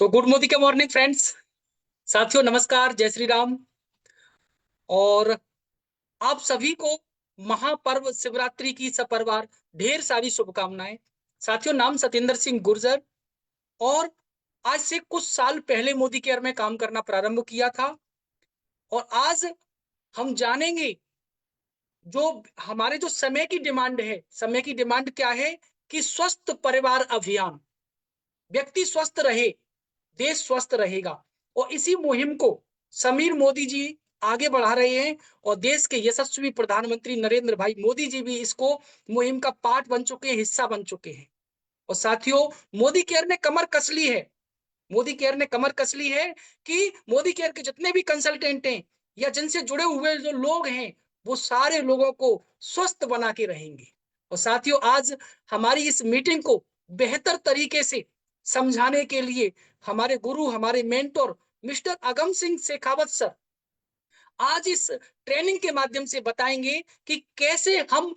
Good Modi के morning friends. साथियों नमस्कार, जय श्री राम। और आप सभी को महापर्व शिवरात्रि की सपरिवार ढेर सारी शुभकामनाएं। साथियों, नाम सत्येंद्र सिंह गुर्जर। और आज से कुछ साल पहले मोदी केयर में काम करना प्रारंभ किया था। और आज हम जानेंगे जो हमारे जो समय की डिमांड है। समय की डिमांड क्या है कि स्वस्थ परिवार अभियान। व्यक्ति स्वस्थ रहे, देश स्वस्थ रहेगा। और इसी मुहिम को समीर मोदी जी आगे बढ़ा रहे हैं। और देश के यशस्वी प्रधानमंत्री नरेंद्र भाई मोदी जी भी इसको मुहिम का पार्ट बन चुके हैं, हिस्सा बन चुके हैं। और साथियों, मोदी केयर ने कमर कस ली है। मोदी केयर ने कमर कस ली है कि मोदी केयर के जितने भी कंसल्टेंट हैं या जिनसे जुड़े हुए जो लोग हैं, वो सारे लोगों को स्वस्थ बना के रहेंगे। और साथियों, आज हमारी इस मीटिंग को बेहतर तरीके से समझाने के लिए हमारे गुरु, हमारे mentor mister Agam Singh Shekhawat sir आज इस ट्रेनिंग के माध्यम से बताएंगे कि कैसे हम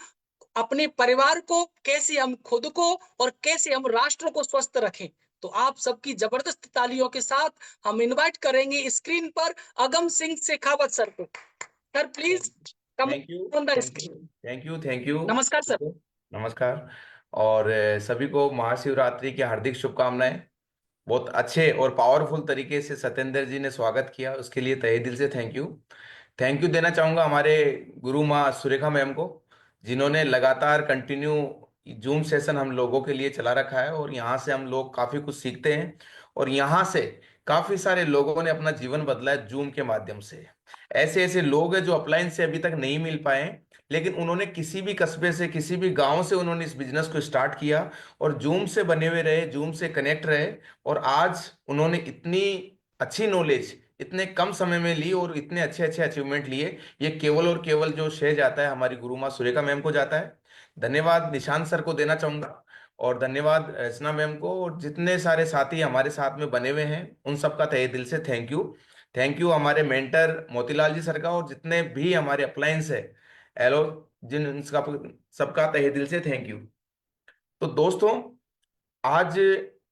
अपने परिवार को, कैसे हम खुद को और कैसे हम राष्ट्र को स्वस्थ रखें। तो आप सबकी जबरदस्त तालियों के साथ हम इनवाइट करेंगे स्क्रीन पर अगम सिंह शेखावत सर को। Sir please come on the screen. Thank you. नमस्कार सर। नमस्कार। और सभी को महाशिवरात्रि की हार्दिक शुभकामनाएं। बहुत अच्छे और पावरफुल तरीके से सत्येंद्र जी ने स्वागत किया, उसके लिए तहे दिल से थैंक यू देना चाहूंगा हमारे गुरु माँ सुरेखा मैम को, जिन्होंने लगातार कंटिन्यू जूम सेशन हम लोगों के लिए चला रखा है। और यहाँ से हम लोग काफी कुछ सीखते हैं और यहाँ से काफी सारे लोगों ने अपना जीवन बदला है जूम के माध्यम से। ऐसे ऐसे लोग हैं जो अपलाइन से अभी तक नहीं मिल पाए हैं, लेकिन उन्होंने किसी भी कस्बे से, किसी भी गांव से उन्होंने इस बिजनेस को स्टार्ट किया और जूम से बने हुए रहे, जूम से कनेक्ट रहे। और आज उन्होंने इतनी अच्छी नॉलेज इतने कम समय में ली और इतने अच्छे अच्छे अचीवमेंट लिए। ये केवल और केवल जो श्रेय जाता है हमारी गुरु माँ सुरेखा मैम को जाता है। धन्यवाद निशांत सर को देना चाहूंगा, और धन्यवाद रचना मैम को, और जितने सारे साथी हमारे साथ में बने हुए हैं उन सबका तहे दिल से थैंक यू हमारे मेंटर मोतीलाल जी सर का, और जितने भी हमारे अप्लायंस है एलो, जिन इनका सबका तहे दिल से थैंक यू। तो दोस्तों, आज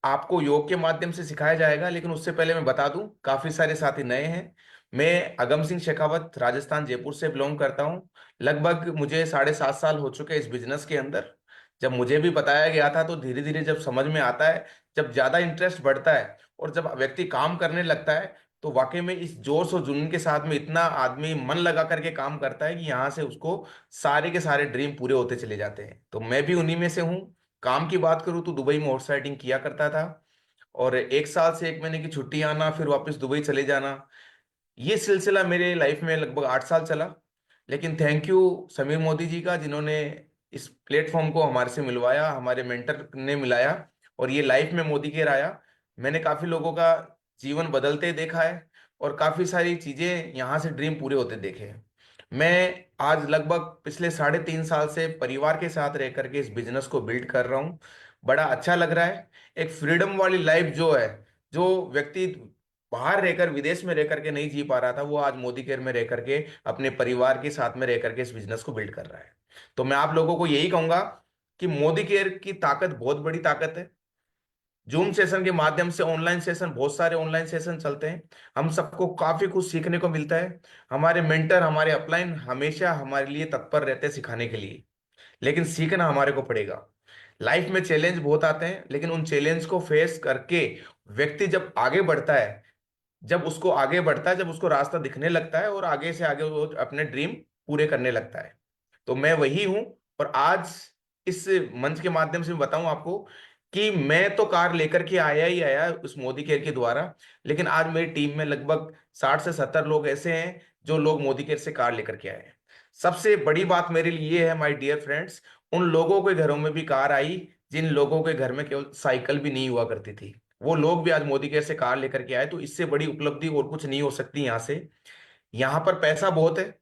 आपको योग के माध्यम से सिखाया जाएगा, लेकिन उससे पहले मैं बता दूं काफी सारे साथी नए हैं। मैं अगम सिंह शेखावत राजस्थान जयपुर से बिलोंग करता हूं। लगभग मुझे 7.5 साल हो चुके हैं इस बिजनेस के अंदर। जब मुझे भी बताया गया था तो धीरे धीरे जब समझ में आता है, जब ज्यादा इंटरेस्ट बढ़ता है और जब व्यक्ति काम करने लगता है, तो वाकई में इस जोश और जुनून के साथ में इतना आदमी मन लगा करके काम करता है कि यहाँ से उसको सारे के सारे ड्रीम पूरे होते चले जाते हैं। तो मैं भी उन्हीं में से हूँ। काम की बात करूँ तो दुबई में हॉर्स राइडिंग किया करता था, और 1 साल से 1 महीने की छुट्टी आना, फिर वापस दुबई चले जाना, ये सिलसिला मेरे लाइफ में लगभग 8 साल चला। लेकिन थैंक यू समीर मोदी जी का, जिन्होंने इस प्लेटफॉर्म को हमारे से मिलवाया, हमारे मेंटर ने मिलाया, और ये लाइफ में मोदी केयर आया। मैंने काफी लोगों का जीवन बदलते देखा है और काफी सारी चीजें यहाँ से ड्रीम पूरे होते देखे हैं। मैं आज लगभग पिछले 3.5 साल से परिवार के साथ रह करके इस बिजनेस को बिल्ड कर रहा हूँ। बड़ा अच्छा लग रहा है। एक फ्रीडम वाली लाइफ जो है, जो व्यक्ति बाहर रहकर, विदेश में रह करके नहीं जी पा रहा था, वो आज मोदी केयर में रह करके अपने परिवार के साथ में रह करके इस बिजनेस को बिल्ड कर रहा है। तो मैं आप लोगों को यही कहूंगा कि मोदी केयर की ताकत बहुत बड़ी ताकत है। जूम सेशन के माध्यम से ऑनलाइन सेशन, बहुत सारे ऑनलाइन सेशन चलते हैं। हम सबको काफी कुछ सीखने को मिलता है। हमारे मेंटर, हमारे अपलाइन हमेशा हमारे लिए तत्पर रहते हैं सिखाने के लिए, लेकिन सीखना हमारे को पड़ेगा। लाइफ में चैलेंज बहुत आते हैं, लेकिन उन चैलेंज को फेस करके व्यक्ति जब आगे बढ़ता है, जब उसको रास्ता दिखने लगता है और आगे से आगे वो अपने ड्रीम पूरे करने लगता है। तो मैं वही हूं। और आज इस मंच के माध्यम से मैं बताऊं आपको कि मैं तो कार लेकर के आया ही आया उस मोदी केयर के द्वारा, लेकिन आज मेरी टीम में लगभग 60 से 70 लोग ऐसे हैं जो लोग मोदी केयर से कार लेकर के आए हैं। सबसे बड़ी बात मेरे लिए ये है माय डियर फ्रेंड्स, उन लोगों के घरों में भी कार आई जिन लोगों के घर में केवल साइकिल भी नहीं हुआ करती थी। वो लोग भी आज मोदी केयर से कार लेकर के आए। तो इससे बड़ी उपलब्धि और कुछ नहीं हो सकती यहाँ से। यहाँ पर पैसा बहुत है,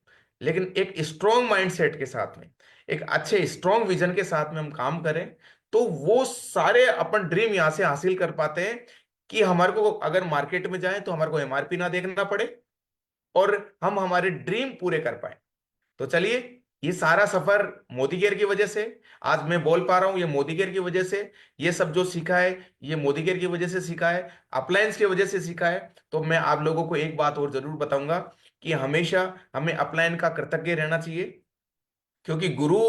लेकिन एक स्ट्रॉन्ग माइंडसेट के साथ में, एक अच्छे स्ट्रॉन्ग विजन के साथ में हम काम करें, तो वो सारे अपन ड्रीम यहाँ से हासिल कर पाते हैं। कि हमारे को अगर मार्केट में जाए तो हमारे को एमआरपी ना देखना पड़े और हम हमारे ड्रीम पूरे कर पाए। तो चलिए ये सारा सफर मोदी केयर की वजह से आज मैं बोल पा रहा हूँ, ये मोदी केयर की वजह से। ये सब जो सीखा है ये मोदी केयर की वजह से सीखा है, अप्लायंस की वजह से सीखा है। तो मैं आप लोगों को एक बात और जरूर बताऊंगा कि हमेशा हमें अपलायन का कृतज्ञ रहना चाहिए, क्योंकि गुरु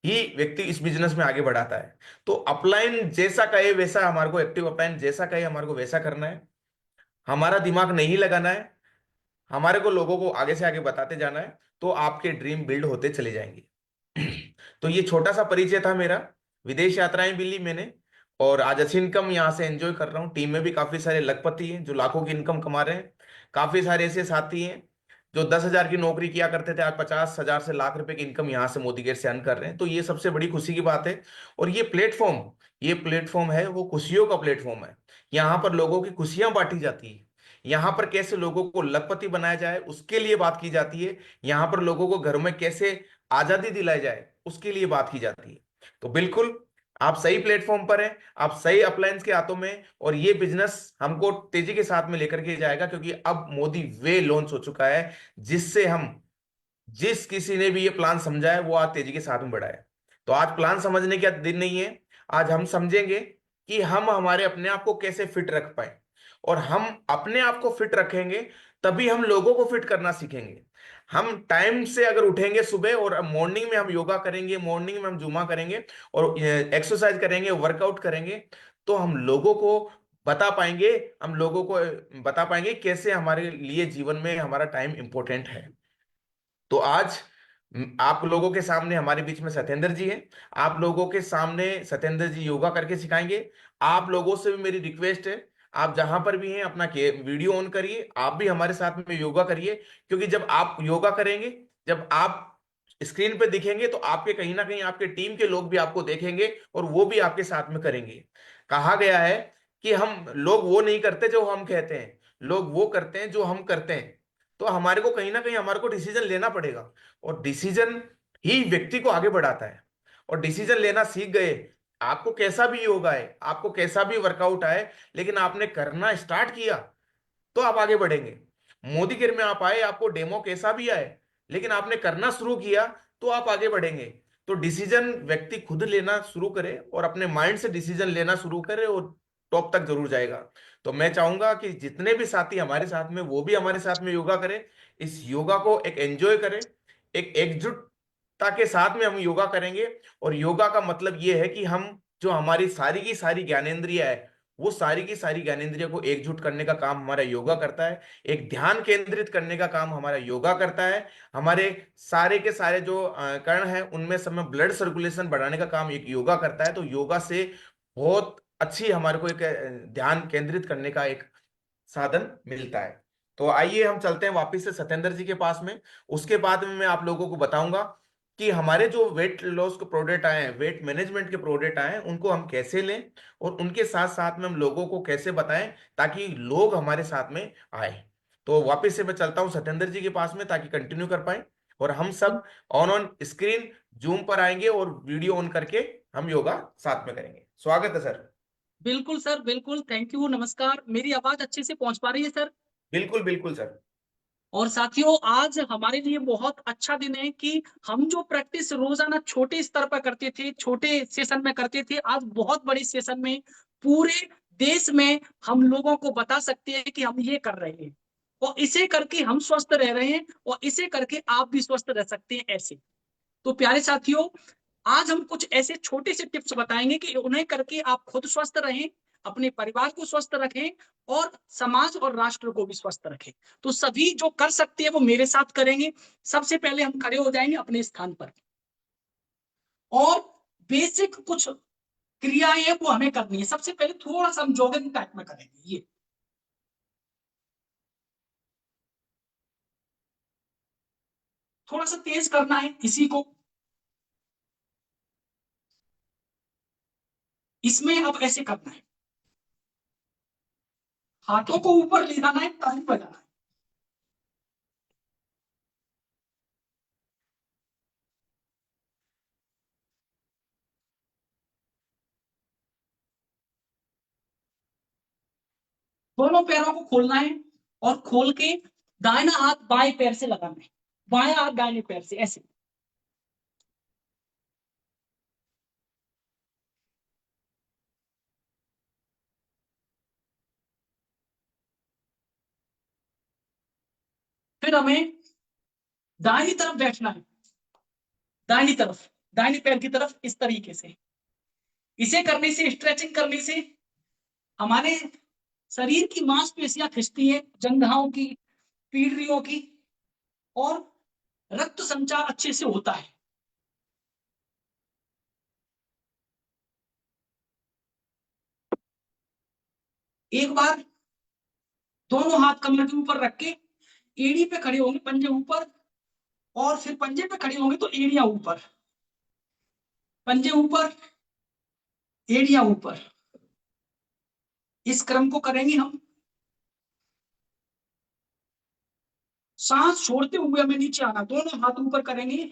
ही व्यक्ति इस बिजनेस में आगे बढ़ाता है। तो अपलाइन जैसा कहे वैसा हमारे को, एक्टिव अपलाइन जैसा कहे हमारे को वैसा करना है। हमारा दिमाग नहीं लगाना है, हमारे को लोगों को आगे से आगे बताते जाना है, तो आपके ड्रीम बिल्ड होते चले जाएंगे। तो ये छोटा सा परिचय था मेरा। विदेश यात्राएं भी ली मैंने, और आज अच्छी इनकम यहाँ से एंजॉय कर रहा हूँ। टीम में भी काफी सारे लखपति हैं जो लाखों की इनकम कमा रहे हैं। काफी सारे ऐसे साथी हैं जो 10,000 की नौकरी किया करते थे, आज 50,000 से लाख रुपए की इनकम यहाँ से मोदी गेट से अर्न कर रहे हैं। तो ये सबसे बड़ी खुशी की बात है। और ये प्लेटफॉर्म है वो खुशियों का प्लेटफॉर्म है। यहाँ पर लोगों की खुशियां बांटी जाती है। यहाँ पर कैसे लोगों को लखपति बनाया जाए उसके लिए बात की जाती है। यहाँ पर लोगों को घर में कैसे आजादी दिलाई जाए उसके लिए बात की जाती है। तो बिल्कुल आप सही प्लेटफॉर्म पर हैं, आप सही अप्लायंस के हाथों में हैं, और ये बिजनेस हमको तेजी के साथ में लेकर के जाएगा, क्योंकि अब मोदी वे लॉन्च हो चुका है, जिससे हम जिस किसी ने भी ये प्लान समझा है वो आज तेजी के साथ में बढ़ा है। तो आज प्लान समझने का दिन नहीं है। आज हम समझेंगे कि हम हमारे अपने आप को कैसे फिट रख पाए, और हम अपने आप को फिट रखेंगे तभी हम लोगों को फिट करना सीखेंगे। हम टाइम से अगर उठेंगे सुबह और मॉर्निंग में हम योगा करेंगे, मॉर्निंग में हम जुमा करेंगे और एक्सरसाइज करेंगे, वर्कआउट करेंगे, तो हम लोगों को बता पाएंगे, हम लोगों को बता पाएंगे कैसे हमारे लिए जीवन में हमारा टाइम इंपॉर्टेंट है। तो आज आप लोगों के सामने हमारे बीच में सत्येंद्र जी हैं। आप लोगों के सामने सत्येंद्र जी योगा करके सिखाएंगे। आप लोगों से भी मेरी रिक्वेस्ट है, आप जहां पर भी हैं अपना वीडियो ऑन करिए, आप भी हमारे साथ में योगा करिए। क्योंकि जब आप योगा करेंगे, जब आप स्क्रीन पे दिखेंगे, तो आपके कहीं ना कहीं आपके टीम के लोग भी आपको देखेंगे और वो भी आपके साथ में करेंगे। कहा गया है कि हम लोग वो नहीं करते जो हम कहते हैं, लोग वो करते हैं जो हम करते हैं। तो हमारे को कहीं ना कहीं हमारे को डिसीजन लेना पड़ेगा, और डिसीजन ही व्यक्ति को आगे बढ़ाता है। और डिसीजन लेना सीख गए, आपको कैसा भी योगा है, आपको कैसा भी वर्कआउट आए, लेकिन आपने करना स्टार्ट किया तो आप आगे बढ़ेंगे। मोदी केयर में आप आए, आपको डेमो कैसा भी आए, लेकिन आपने करना शुरू किया तो आप आगे बढ़ेंगे। तो डिसीजन व्यक्ति खुद लेना शुरू करे और अपने माइंड से डिसीजन लेना शुरू करे, और टॉप तक जरूर जाएगा। तो मैं चाहूंगा कि जितने भी साथी हमारे साथ में, वो भी हमारे साथ में योगा करें। इस योगा को एक एंजॉय करें, एक एकजुटता के साथ में हम योगा करेंगे। और योगा का मतलब ये है कि हम जो हमारी सारी की सारी ज्ञानेंद्रिय है, वो सारी की सारी ज्ञानेंद्रिय को एकजुट करने का काम हमारा योगा करता है। एक ध्यान केंद्रित करने का काम हमारा योगा करता है। हमारे सारे के सारे जो कण हैं उनमें सब में ब्लड सर्कुलेशन बढ़ाने का काम एक योगा करता है। तो योगा से बहुत अच्छी हमारे को एक ध्यान केंद्रित करने का एक साधन मिलता है। तो आइए हम चलते हैं वापस से सत्येंद्र जी के पास में। उसके बाद में मैं आप लोगों को बताऊंगा कि हमारे जो वेट लॉस के प्रोडक्ट आए हैं, वेट मैनेजमेंट के प्रोडक्ट आए हैं, उनको हम कैसे लें, और उनके साथ साथ में हम लोगों को कैसे बताएं ताकि लोग हमारे साथ में आए। तो वापस से मैं चलता हूं सत्येंद्र जी के पास में, ताकि कंटिन्यू कर पाए, और हम सब ऑन स्क्रीन जूम पर आएंगे और वीडियो ऑन करके हम योगा साथ में करेंगे। स्वागत है सर। बिल्कुल सर, बिल्कुल। थैंक यू, नमस्कार। मेरी आवाज अच्छे से पहुंच पा रही है सर? बिल्कुल बिल्कुल सर। और साथियों, आज हमारे लिए बहुत अच्छा दिन है कि हम जो प्रैक्टिस रोजाना छोटे स्तर पर करते थे, छोटे सेशन में करते थे, आज बहुत बड़ी सेशन में पूरे देश में हम लोगों को बता सकते हैं कि हम ये कर रहे हैं, और इसे करके हम स्वस्थ रह रहे हैं, और इसे करके आप भी स्वस्थ रह सकते हैं ऐसे। तो प्यारे साथियों, आज हम कुछ ऐसे छोटे से टिप्स बताएंगे कि उन्हें करके आप खुद स्वस्थ रहें, अपने परिवार को स्वस्थ रखें, और समाज और राष्ट्र को भी स्वस्थ रखें। तो सभी जो कर सकते हैं वो मेरे साथ करेंगे। सबसे पहले हम खड़े हो जाएंगे अपने स्थान पर, और बेसिक कुछ क्रियाएं हैं वो हमें करनी है। सबसे पहले थोड़ा सा हम जॉगिंग टाइप में करेंगे। ये थोड़ा सा तेज करना है इसी को। इसमें अब ऐसे करना है, हाथों को ऊपर ले जाना है, ताली बजाना है। दोनों पैरों को खोलना है, और खोल के दाहिना हाथ बाएं पैर से लगाना है, बायां हाथ दाहिने पैर से, ऐसे। फिर हमें दाहिनी तरफ बैठना है, दाहिनी तरफ, दाहिनी पैर की तरफ, इस तरीके से। इसे करने से, स्ट्रेचिंग करने से हमारे शरीर की मांसपेशियां खिंचती है, जंघाओं की, पीढ़ियों की, और रक्त संचार अच्छे से होता है। एक बार दोनों हाथ कमर के ऊपर रख के एड़ी पे खड़े होंगे, पंजे ऊपर, और फिर पंजे पे खड़े होंगे तो एड़ियां ऊपर, पंजे ऊपर, एड़ियां ऊपर। इस क्रम को करेंगे हम। सांस छोड़ते हुए हमें नीचे आना, दोनों हाथ ऊपर करेंगे,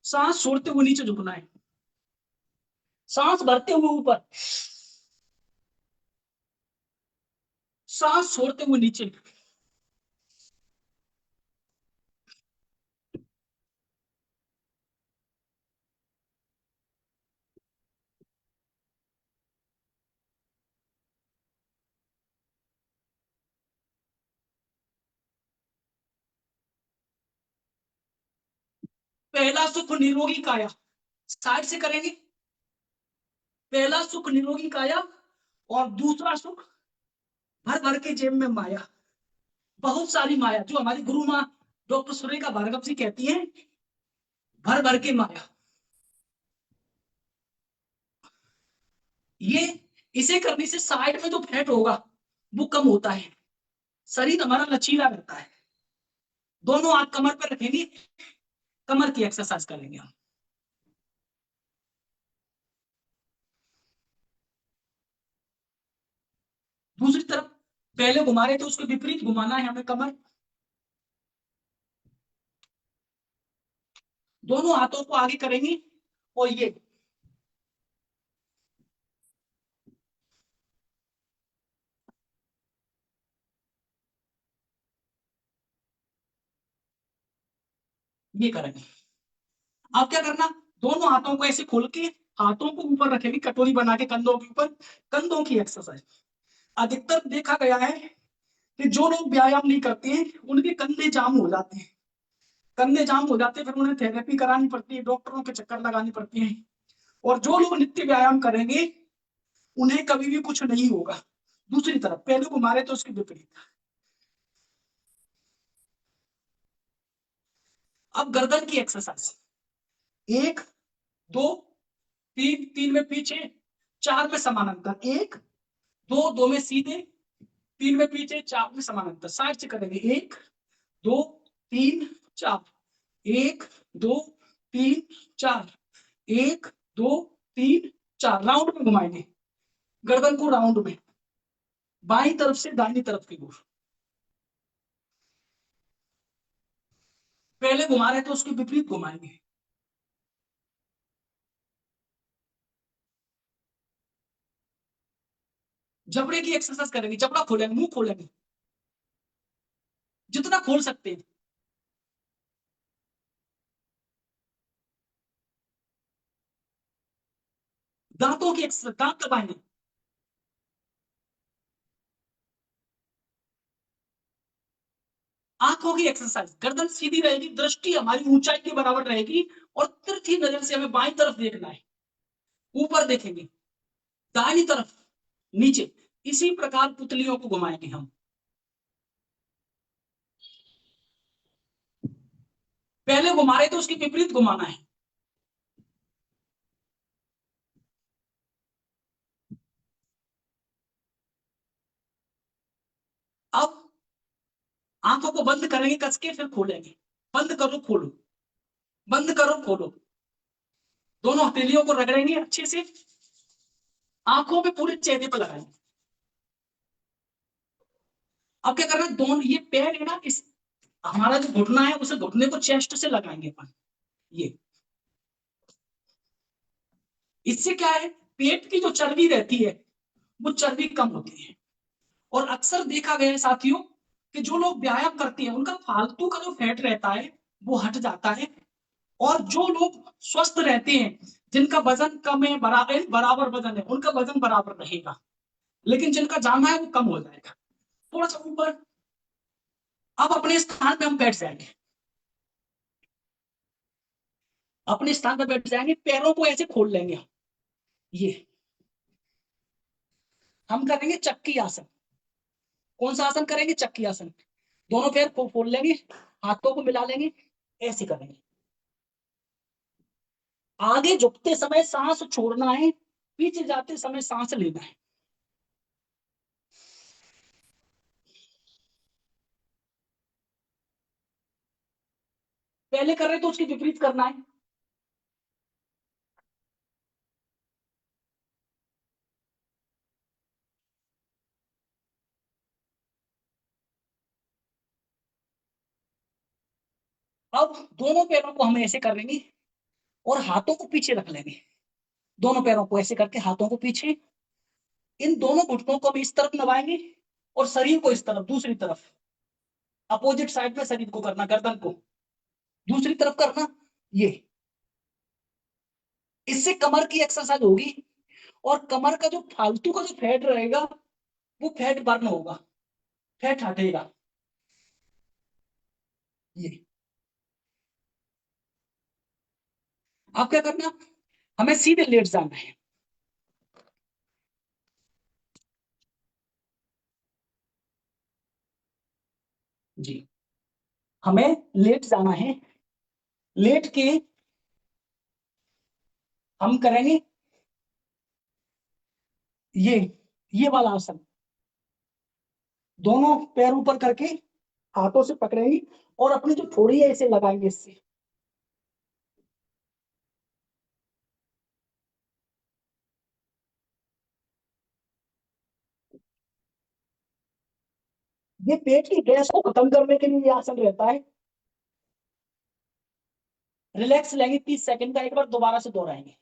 सांस छोड़ते हुए नीचे झुकना है, सांस भरते हुए ऊपर, सांस छोड़ते हुए नीचे। पहला सुख निरोगी काया, साइड से करेंगे। पहला सुख निरोगी काया, और दूसरा सुख भर भर के जेब में माया, बहुत सारी माया, जो हमारी गुरु माँ डॉक्टर सुरेखा भार्गव जी कहती हैं, भर भर के माया। ये, इसे करने से साइड में जो फैट होगा वो कम होता है, शरीर हमारा लचीला रहता है। दोनों हाथ कमर पर रखेंगे, कमर की एक्सरसाइज करेंगे हम। दूसरी तरफ पहले घुमा रहे थे, उसके विपरीत घुमाना है हमें कमर। दोनों हाथों को आगे करेंगे, और ये करेंगे। अब क्या करना, दोनों हाथों को ऐसे खोल के हाथों को ऊपर रखेंगे, कटोरी बना के कंधों के ऊपर, कंधों की एक्सरसाइज। अधिकतर देखा गया है कि जो लोग व्यायाम नहीं करते हैं उनके कंधे जाम हो जाते हैं, कंधे जाम हो जाते हैं, फिर उन्हें थेरेपी करानी पड़ती है, डॉक्टरों के चक्कर लगानी पड़ती है। और जो लोग नित्य व्यायाम करेंगे उन्हें कभी भी कुछ नहीं होगा। दूसरी तरफ पहले को मारे तो उसके विपरीत। अब गर्दन की एक्सरसाइज, एक, दो, तीन, तीन में पीछे, चार में समानांतर, एक, दो, दो में सीधे, तीन में पीछे, चार में समानांतर। साइड से करेंगे, एक, दो, तीन, चार, एक, दो, तीन, चार, एक, दो, तीन, चार, राउंड में घुमाएंगे गर्दन को, राउंड में, बाईं तरफ से दाहिनी तरफ की ओर। पहले घुमा रहे तो उसके विपरीत घुमाएंगे। जबड़े की एक्सरसाइज करेंगे, जबड़ा खोलेंगे, मुंह खोलेंगे, जितना खोल सकते हैं। दांतों की एक्सरसाइज, दांत दबाएंगे। आंखों की एक्सरसाइज, गर्दन सीधी रहेगी, दृष्टि हमारी ऊंचाई के बराबर रहेगी, और तिरछी नजर से हमें बाईं तरफ देखना है, ऊपर देखेंगे, दाहिनी तरफ, नीचे। इसी प्रकार पुतलियों को घुमाएंगे हम। पहले घुमा रहे तो उसके विपरीत घुमाना है। अब आंखों को बंद करेंगे कस के, फिर खोलेंगे, बंद करो खोलो, बंद करो खोलो। दोनों हथेलियों को रगड़ेंगे अच्छे से, आंखों पे पूरे चेहरे पर लगाएंगे। अब क्या करना है, दोनों ये पैर है ना, इस हमारा जो घुटना है उसे, घुटने को चेस्ट से लगाएंगे अपन, ये। इससे क्या है, पेट की जो चर्बी रहती है वो चर्बी कम होती है। और अक्सर देखा गया है साथियों कि जो लोग व्यायाम करते हैं उनका फालतू का जो फैट रहता है वो हट जाता है। और जो लोग स्वस्थ रहते हैं, जिनका वजन कम है, बराबर बराबर वजन है, उनका वजन बराबर रहेगा, लेकिन जिनका जाना है वो कम हो जाएगा। थोड़ा सा ऊपर, अब अपने स्थान पे हम बैठ जाएंगे, अपने स्थान पे बैठ जाएंगे, पैरों को ऐसे खोल लेंगे हम। ये हम करेंगे चक्की आसन। कौन सा आसन करेंगे? चक्की आसन। दोनों पैर को खोल लेंगे, हाथों को मिला लेंगे, ऐसे करेंगे। आगे झुकते समय सांस छोड़ना है, पीछे जाते समय सांस लेना है। पहले कर रहे तो उसके विपरीत करना है। अब दोनों पैरों को हम ऐसे कर लेंगे और हाथों को पीछे रख लेंगे। दोनों पैरों को ऐसे करके हाथों को पीछे, इन दोनों घुटनों को हम इस तरफ दबाएंगे और शरीर को इस तरफ, दूसरी तरफ, अपोजिट साइड में शरीर को करना, गर्दन को दूसरी तरफ करना। ये, इससे कमर की एक्सरसाइज होगी और कमर का जो फालतू का जो फैट रहेगा वो फैट बर्न होगा, फैट हटेगा। ये आप क्या करना, हमें सीधे लेट जाना है। जी, हमें लेट जाना है। लेट के हम करेंगे ये ये वाला आसन। दोनों पैर ऊपर करके हाथों से पकड़ेंगे और अपनी जो थोड़ी है इसे लगाएंगे इससे। ये पेट की गैस को खत्म करने के लिए ये आसन रहता है। रिलैक्स लेंगे 30 सेकंड का, एक बार दोबारा से दोहराएंगे।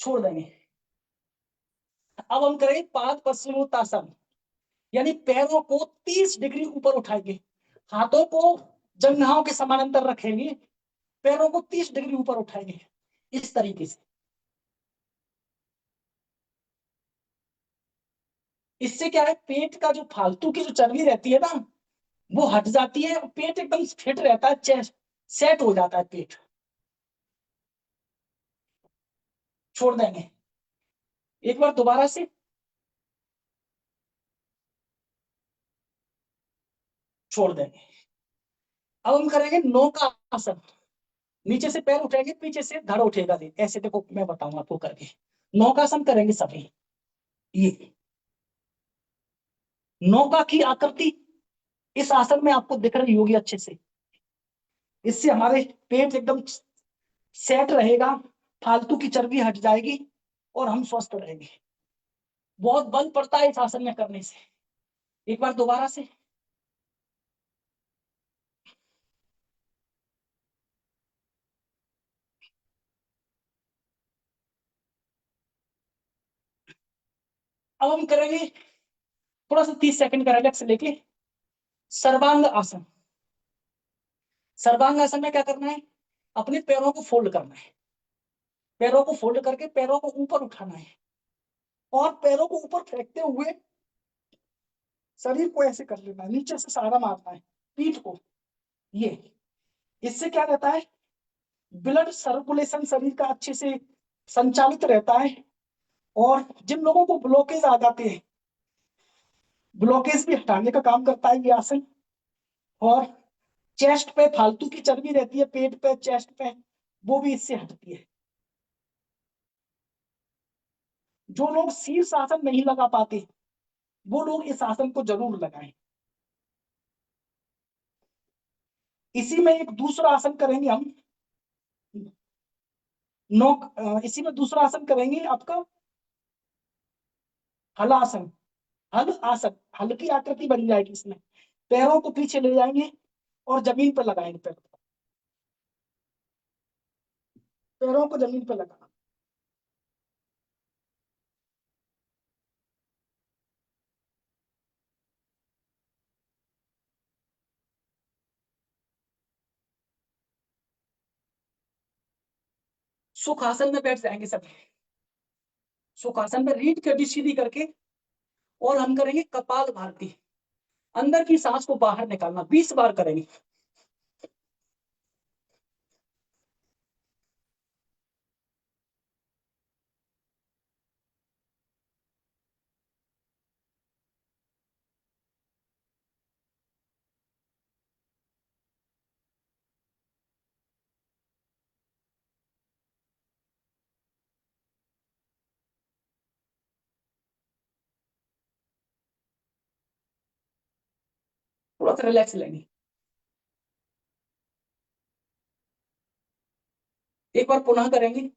छोड़ देंगे। अब हम करेंगे पाद पश्चिमोत्तासन, यानी पैरों को 30 डिग्री ऊपर उठाएंगे, हाथों को जंघाओं के समानांतर रखेंगे, पैरों को 30 डिग्री ऊपर उठाएंगे, इस तरीके से। इससे क्या है, पेट का जो फालतू की जो चर्बी रहती है ना, वो हट जाती है और पेट एकदम फिट रहता है, चेस्ट सेट हो जाता है पेट। छोड़ देंगे, एक बार दोबारा से। छोड़ देंगे। अब हम करेंगे नौका आसन। नीचे से पैर उठेंगे, पीछे से धड़ उठेगा, ऐसे देखो मैं बताऊंगा आपको करके। नौकासन करेंगे सभी। ये नौका की आकृति इस आसन में आपको दिख रही होगी अच्छे से। इससे हमारे पेट एकदम सेट रहेगा, फालतू की चर्बी हट जाएगी और हम स्वस्थ रहेंगे। बहुत बल पड़ता है इस आसन में करने से। एक बार दोबारा से। अब हम करेंगे थोड़ा सा 30 सेकंड का रिलैक्स लेके सर्वांग आसन। सर्वांग आसन में क्या करना है, अपने पैरों को फोल्ड करना है, पैरों को फोल्ड करके पैरों को ऊपर उठाना है और पैरों को ऊपर फेंकते हुए शरीर को ऐसे कर लेना है, नीचे से सहारा मारना है पीठ को। ये, इससे क्या रहता है, ब्लड सर्कुलेशन शरीर का अच्छे से संचालित रहता है। और जिन लोगों को ब्लॉकेज आ जाते हैं, ब्लॉकेज भी हटाने का काम करता है ये आसन। और चेस्ट पे फालतू की चर्बी रहती है, पेट पे, चेस्ट पे, वो भी इससे हटती है। जो लोग शीर्ष आसन नहीं लगा पाते वो लोग इस आसन को जरूर लगाएं। इसी में एक दूसरा आसन करेंगे हम, इसी में दूसरा आसन करेंगे आपका हलासन। हल आसन, हल की आकृति बन जाएगी इसमें। पैरों को पीछे ले जाएंगे और जमीन पर लगाएंगे, पैरों को जमीन पर लगाना। सुखासन में बैठ जाएंगे सब। सुखासन पे रीढ़ की हड्डी सीधी करके, और हम करेंगे कपाल भारती। अंदर की सांस को बाहर निकालना 20 बार करेंगे। थोड़ा सा रिलैक्स लेंगे। एक बार पुनः करेंगे।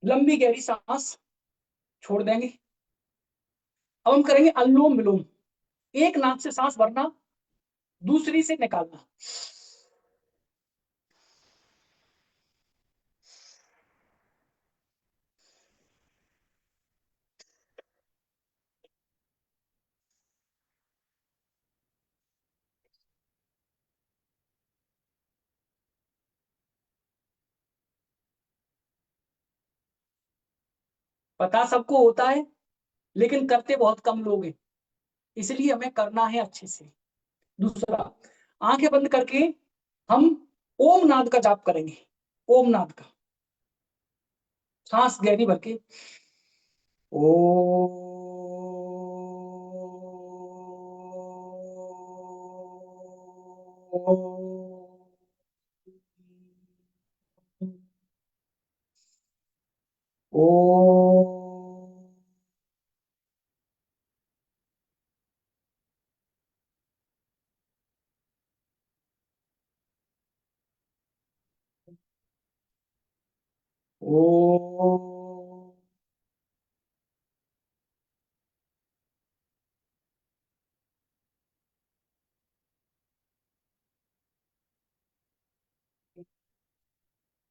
लंबी गहरी सांस छोड़ देंगे। अब हम करेंगे अनुलोम विलोम। एक नाक से सांस भरना, दूसरी से निकालना। पता सबको होता है, लेकिन करते बहुत कम लोग हैं, इसलिए हमें करना है अच्छे से। दूसरा, आंखें बंद करके हम ओम नाद का जाप करेंगे। ओम नाद का, सांस गहरी भर के ओ। ओ। ओ।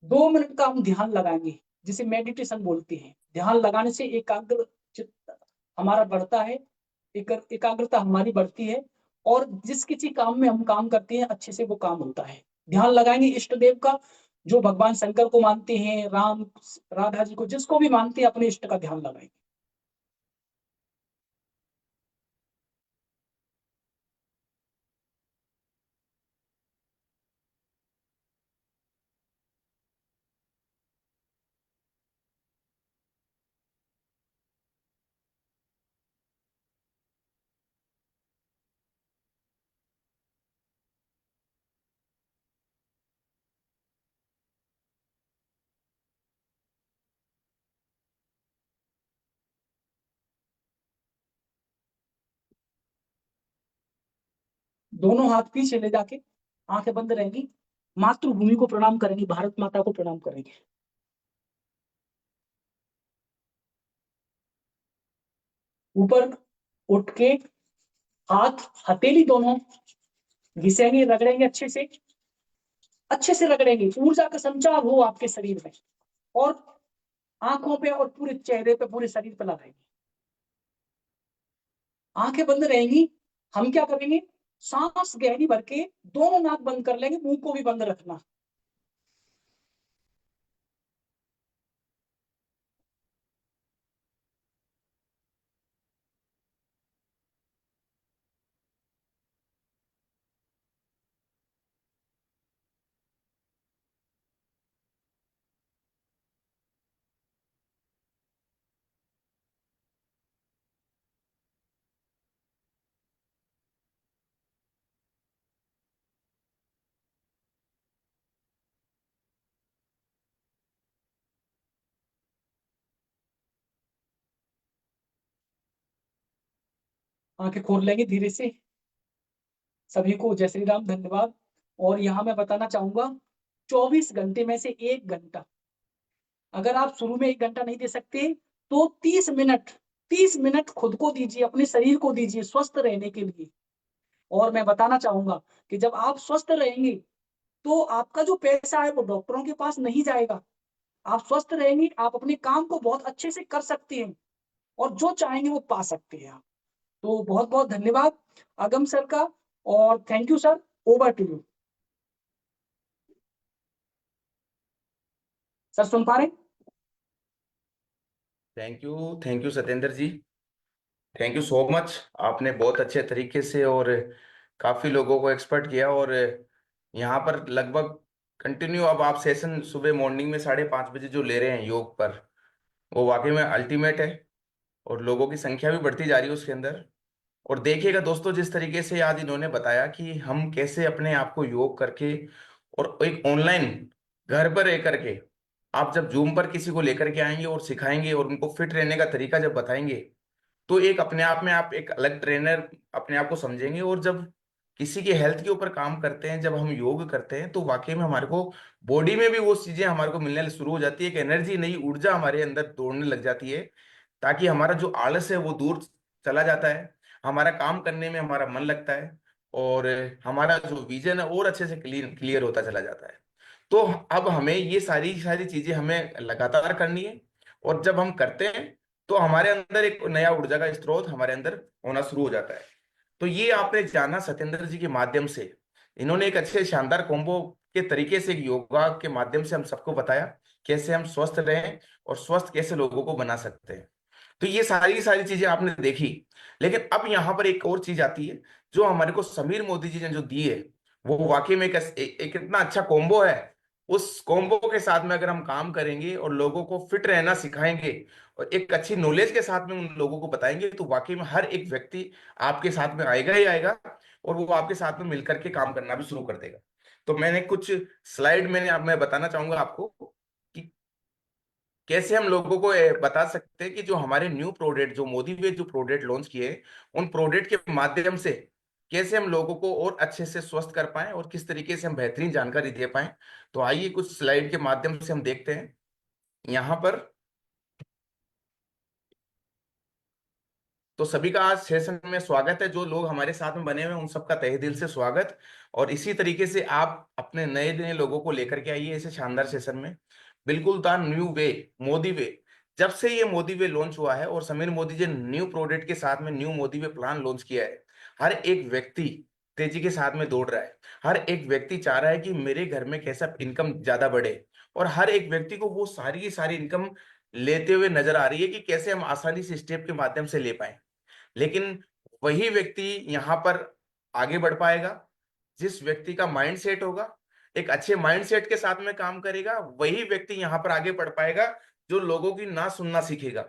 2 मिनट का हम ध्यान लगाएंगे, जिसे मेडिटेशन बोलते हैं। ध्यान लगाने से एकाग्र चित्त हमारा बढ़ता है, एकाग्रता हमारी बढ़ती है, और जिस किसी काम में हम काम करते हैं अच्छे से वो काम होता है। ध्यान लगाएंगे इष्ट देव का, जो भगवान शंकर को मानते हैं, राम राधा जी को, जिसको भी मानते हैं, अपने इष्ट का ध्यान लगाएंगे। दोनों हाथ पीछे ले जाके आंखें बंद रहेंगी, मातृभूमि को प्रणाम करेंगे, भारत माता को प्रणाम करेंगे। ऊपर उठ के हाथ हथेली दोनों घिसेंगे, रगड़ेंगे, अच्छे से रगड़ेंगे, ऊर्जा का संचार हो आपके शरीर में, और आंखों पे और पूरे चेहरे पे, पूरे शरीर पे लगाएंगे। आंखें बंद रहेंगी। हम क्या करेंगे, सांस गहरी भर के दोनों नाक बंद कर लेंगे, मुंह को भी बंद रखना। आंखें खोल लेंगे धीरे से। सभी को जय श्री राम, धन्यवाद। और यहाँ मैं बताना चाहूंगा, 24 घंटे में से 1 घंटा, अगर आप शुरू में 1 घंटा नहीं दे सकते, तो 30 मिनट, 30 मिनट खुद को दीजिए, अपने शरीर को दीजिए स्वस्थ रहने के लिए। और मैं बताना चाहूंगा कि जब आप स्वस्थ रहेंगे, तो आपका जो पैसा है वो डॉक्टरों के पास नहीं जाएगा। आप स्वस्थ रहेंगे, आप अपने काम को बहुत अच्छे से कर सकते हैं। और जो चाहेंगे वो पा सकते हैं आप। तो बहुत बहुत धन्यवाद अगम सर का, और thank you sir. Over to you sir, सुन पा रहे हैं? Thank you Satyendra ji. Thank you so much. आपने बहुत अच्छे तरीके से और काफी लोगों को एक्सपर्ट किया, और यहाँ पर लगभग कंटिन्यू अब आप सेशन सुबह मॉर्निंग में 5:30 बजे जो ले रहे हैं योग पर, वो वाकई में अल्टीमेट है। और लोगों की संख्या भी बढ़ती जा रही है उसके अंदर। और देखिएगा दोस्तों, जिस तरीके से आज इन्होंने बताया कि हम कैसे अपने आप को योग करके और एक ऑनलाइन घर पर रह करके, आप जब जूम पर किसी को लेकर के आएंगे और सिखाएंगे और उनको फिट रहने का तरीका जब बताएंगे, तो एक अपने आप में आप एक अलग ट्रेनर अपने आप को समझेंगे। और जब किसी के हेल्थ के ऊपर काम करते हैं, जब हम योग करते हैं, तो वाकई में हमारे को बॉडी में भी वो चीजें हमारे को मिलने शुरू हो जाती है, एक एनर्जी, नई ऊर्जा हमारे अंदर दौड़ने लग जाती है, ताकि हमारा जो आलस है वो दूर चला जाता है, हमारा काम करने में हमारा मन लगता है, और हमारा जो विजन है और अच्छे से क्लियर क्लियर होता चला जाता है। तो अब हमें ये सारी सारी चीजें हमें लगातार करनी है। और जब हम करते हैं, तो हमारे अंदर एक नया ऊर्जा का स्रोत हमारे अंदर होना शुरू हो जाता है। तो ये आपने जाना सत्येंद्र जी के माध्यम से। इन्होंने एक अच्छे शानदार कॉम्बो के तरीके से, एक योगा के माध्यम से हम सबको बताया कैसे हम स्वस्थ रहें और स्वस्थ कैसे लोगों को बना सकते हैं। तो ये सारी की सारी चीजें आपने देखी। लेकिन अब यहाँ पर एक और चीज आती है, जो हमारे को समीर मोदी जी ने जो दी है, वो वाकई में एक इतना अच्छा कॉम्बो है। उस कॉम्बो के साथ में अगर हम काम करेंगे और लोगों को फिट रहना सिखाएंगे और एक अच्छी नॉलेज के साथ में उन लोगों को बताएंगे, तो वाकई में हर एक व्यक्ति आपके साथ में आएगा ही आएगा, और वो आपके साथ में मिलकर के काम करना भी शुरू कर देगा। तो मैंने कुछ स्लाइड मैं बताना चाहूंगा आपको कि कैसे हम लोगों को बता सकते हैं कि जो हमारे न्यू प्रोडक्ट, जो मोदी वे जो प्रोडक्ट लॉन्च किए, उन प्रोडक्ट के माध्यम से कैसे हम लोगों को और अच्छे से स्वस्थ कर पाएं और किस तरीके से हम बेहतरीन जानकारी दे पाएं। तो आइए कुछ स्लाइड के माध्यम से हम देखते हैं यहाँ पर। तो सभी का आज सेशन में स्वागत है, जो लोग हमारे साथ में बने हुए हैं उन सबका तहे दिल से स्वागत। और इसी तरीके से आप अपने नए नए लोगों को लेकर के आइए ऐसे शानदार सेशन में। बिल्कुल द न्यू वे, मोदी वे। जब से ये मोदी वे लॉन्च हुआ है और समीर मोदी जी ने न्यू प्रोडक्ट के साथ में न्यू मोदी वे प्लान लॉन्च किया है, हर एक व्यक्ति तेजी के साथ में दौड़ रहा है। हर एक व्यक्ति चाह रहा है कि मेरे घर में कैसा इनकम ज्यादा बढ़े, और हर एक व्यक्ति को वो सारी की सारी इनकम लेते हुए नजर आ रही है कि कैसे हम आसानी से स्टेप के माध्यम से ले पाए। लेकिन वही व्यक्ति यहाँ पर आगे बढ़ पाएगा जिस व्यक्ति का माइंड सेट होगा, एक अच्छे माइंड सेट के साथ में काम करेगा। वही व्यक्ति यहाँ पर आगे बढ़ पाएगा जो लोगों की ना सुनना सीखेगा।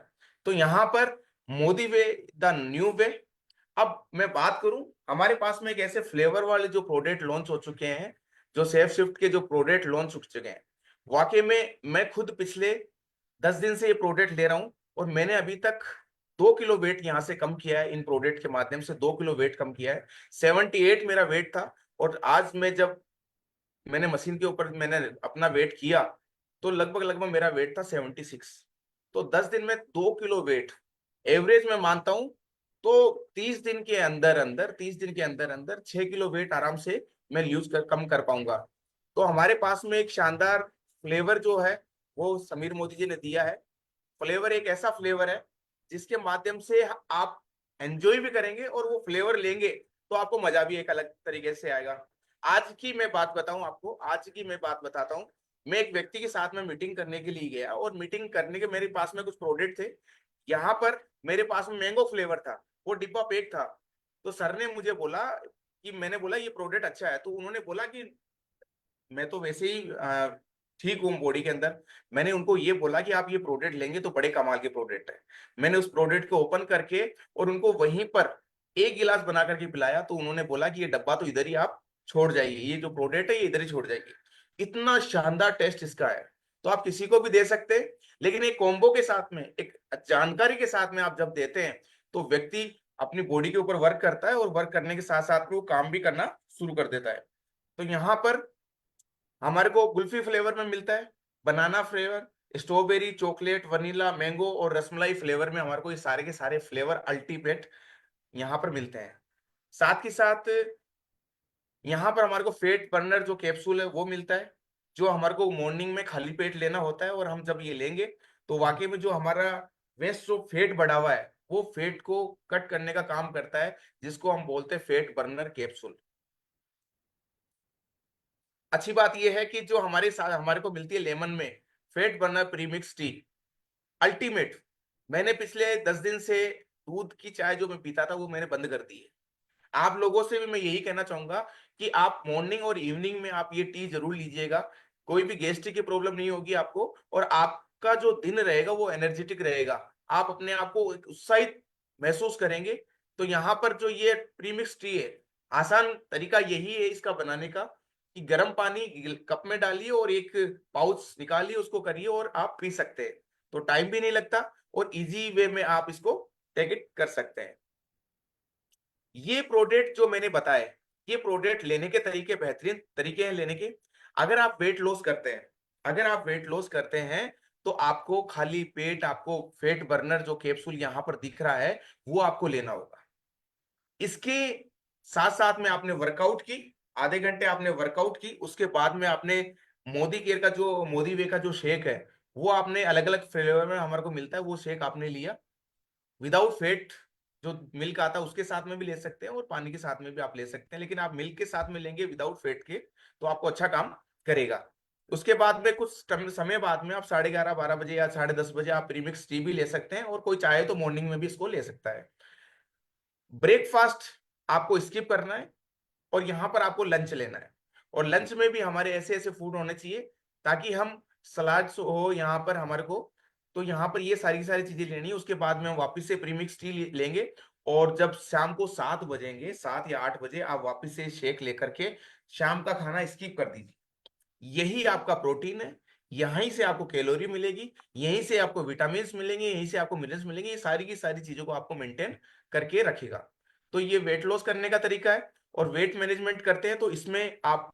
तो यहाँ पर मोदी वे, द न्यू वे। अब मैं बात करूं, हमारे पास में एक ऐसे फ्लेवर वाले जो प्रोडक्ट लॉन्च हो चुके हैं, जो सेफ शिफ्ट के जो प्रोडक्ट लॉन्च हो चुके हैं, वाकई में मैं खुद पिछले 10 दिन से ये प्रोडक्ट ले रहा हूं, और मैंने अभी तक 2 किलो वेट यहाँ से कम किया है। इन प्रोडक्ट के माध्यम से 2 किलो वेट कम किया है। 78 मेरा वेट था, और आज मैं जब मैंने मशीन के ऊपर मैंने अपना वेट किया, तो लगभग लगभग मेरा वेट था 76। तो 10 दिन में 2 किलो वेट एवरेज में मानता हूं। तो 30 दिन के अंदर अंदर 30 दिन के अंदर अंदर 6 किलो वेट आराम से मैं कम कर पाऊंगा। तो हमारे पास में एक शानदार फ्लेवर जो है वो समीर मोदी जी ने दिया है। फ्लेवर एक ऐसा फ्लेवर है जिसके माध्यम से आप एंजॉय भी करेंगे, और वो फ्लेवर लेंगे तो आपको मजा भी एक अलग तरीके से आएगा। आज की मैं बात बताऊं आपको, आज की मैं बात बताता हूं। मैं एक व्यक्ति के साथ में मीटिंग करने के लिए गया, और मीटिंग करने के मेरे पास में कुछ प्रोडक्ट थे। यहाँ पर मेरे पास में मैंगो फ्लेवर था, वो डिब्बा पैक था। तो सर ने मुझे बोला कि, मैंने बोला ये प्रोडक्ट अच्छा है, तो उन्होंने बोला कि मैं तो वैसे ही ठीक हूँ बॉडी के अंदर। मैंने उनको ये बोला कि आप ये प्रोडक्ट लेंगे तो बड़े कमाल के प्रोडक्ट है। मैंने उस प्रोडक्ट को ओपन करके और उनको वहीं पर एक गिलास बना करके पिलाया, तो उन्होंने बोला कि ये डब्बा तो इधर ही आप छोड़ जाइए, ये जो प्रोडक्ट है ये इधर ही छोड़ जाइए। इतना शानदार टेस्ट इसका है। तो आप किसी को भी दे सकते हैं, लेकिन एक कॉम्बो के साथ में, एक जानकारी के साथ में आप जब देते हैं, तो व्यक्ति अपनी बॉडी के ऊपर वर्क करता है, और वर्क करने के साथ साथ में वो काम भी करना शुरू कर देता है। तो यहाँ पर हमारे को कुल्फी फ्लेवर में मिलता है, banana flavour, strawberry, chocolate, vanilla, mango और रसमलाई फ्लेवर में हमारे को ये सारे के सारे फ्लेवर अल्टीमेट यहाँ पर मिलते हैं। साथ ही साथ यहाँ पर हमारे को फेट बर्नर जो कैप्सूल है वो मिलता है, जो हमारे को मॉर्निंग में खाली पेट लेना होता है, और हम जब ये लेंगे तो वाकई में जो हमारा वेस्ट जो फेट बढ़ा हुआ है वो फेट को कट करने का काम करता है, जिसको हम बोलते हैं फेट बर्नर कैप्सूल। अच्छी बात यह है कि जो हमारे साथ हमारे को मिलती है लेमन में fat burner premix tea ultimate. मैंने पिछले 10 दिन से दूध की चाय जो मैं पीता था वो मैंने बंद कर दी है। आप लोगों से भी मैं यही कहना चाहूंगा कि आप मॉर्निंग और इवनिंग में आप ये टी जरूर लीजिएगा। कोई भी गैस्ट्रिक की प्रॉब्लम नहीं होगी आपको, और आपका जो दिन रहेगा वो एनर्जेटिक रहेगा। आप अपने आप को एक उत्साहित महसूस करेंगे। तो यहाँ पर जो ये प्रीमिक्स टी है, आसान तरीका यही है इसका बनाने का कि गर्म पानी कप में डालिए और एक पाउच निकालिए, उसको करिए और आप पी सकते हैं। तो टाइम भी नहीं लगता और इजी वे में आप इसको टेक इट कर सकते हैं। ये प्रोडक्ट जो मैंने बताए, ये प्रोडक्ट लेने के तरीके बेहतरीन तरीके हैं लेने के। अगर आप वेट लॉस करते हैं, अगर आप वेट लॉस करते हैं तो आपको खाली पेट आपको फैट बर्नर जो कैप्सूल यहां पर दिख रहा है वो आपको लेना होगा। इसके साथ साथ में आपने वर्कआउट की, आधे घंटे आपने वर्कआउट की, उसके बाद में आपने मोदी केयर का जो मोदी वे का जो शेक है वो आपने अलग अलग फ्लेवर में हमारे को मिलता है, वो शेक आपने लिया विदाउट फेट। जो मिल्क आता है उसके साथ में भी ले सकते हैं और पानी के साथ में भी आप ले सकते हैं, लेकिन आप मिल्क के साथ में लेंगे विदाउट फेट के तो आपको अच्छा काम करेगा। उसके बाद में कुछ समय बाद में आप 11:30 12 बजे या 10:30 बजे आप प्रीमिक्स टी भी ले सकते हैं, और कोई चाहे तो मॉर्निंग में भी इसको ले सकता है। ब्रेकफास्ट आपको स्किप करना है और यहाँ पर आपको लंच लेना है। और लंच में भी हमारे ऐसे ऐसे फूड होने चाहिए ताकि हम सलाड्स हो यहाँ पर हमारे को, तो यहाँ पर ये सारी सारी चीजें लेनी है। उसके बाद में हम वापस से प्रीमिक्स टी लेंगे, और जब शाम को 7 बजेंगे 7 या 8 बजे आप वापस से शेक लेकर के शाम का खाना स्किप कर दीजिए। यही आपका प्रोटीन है, यहीं से आपको कैलोरी मिलेगी, यहीं से आपको विटामिन मिलेंगे, यहीं से आपको मिनरल्स मिलेंगे। ये सारी की सारी चीजों को आपको मेंटेन करके रखेगा। तो ये वेट लॉस करने का तरीका है। और वेट मैनेजमेंट करते हैं तो इसमें आप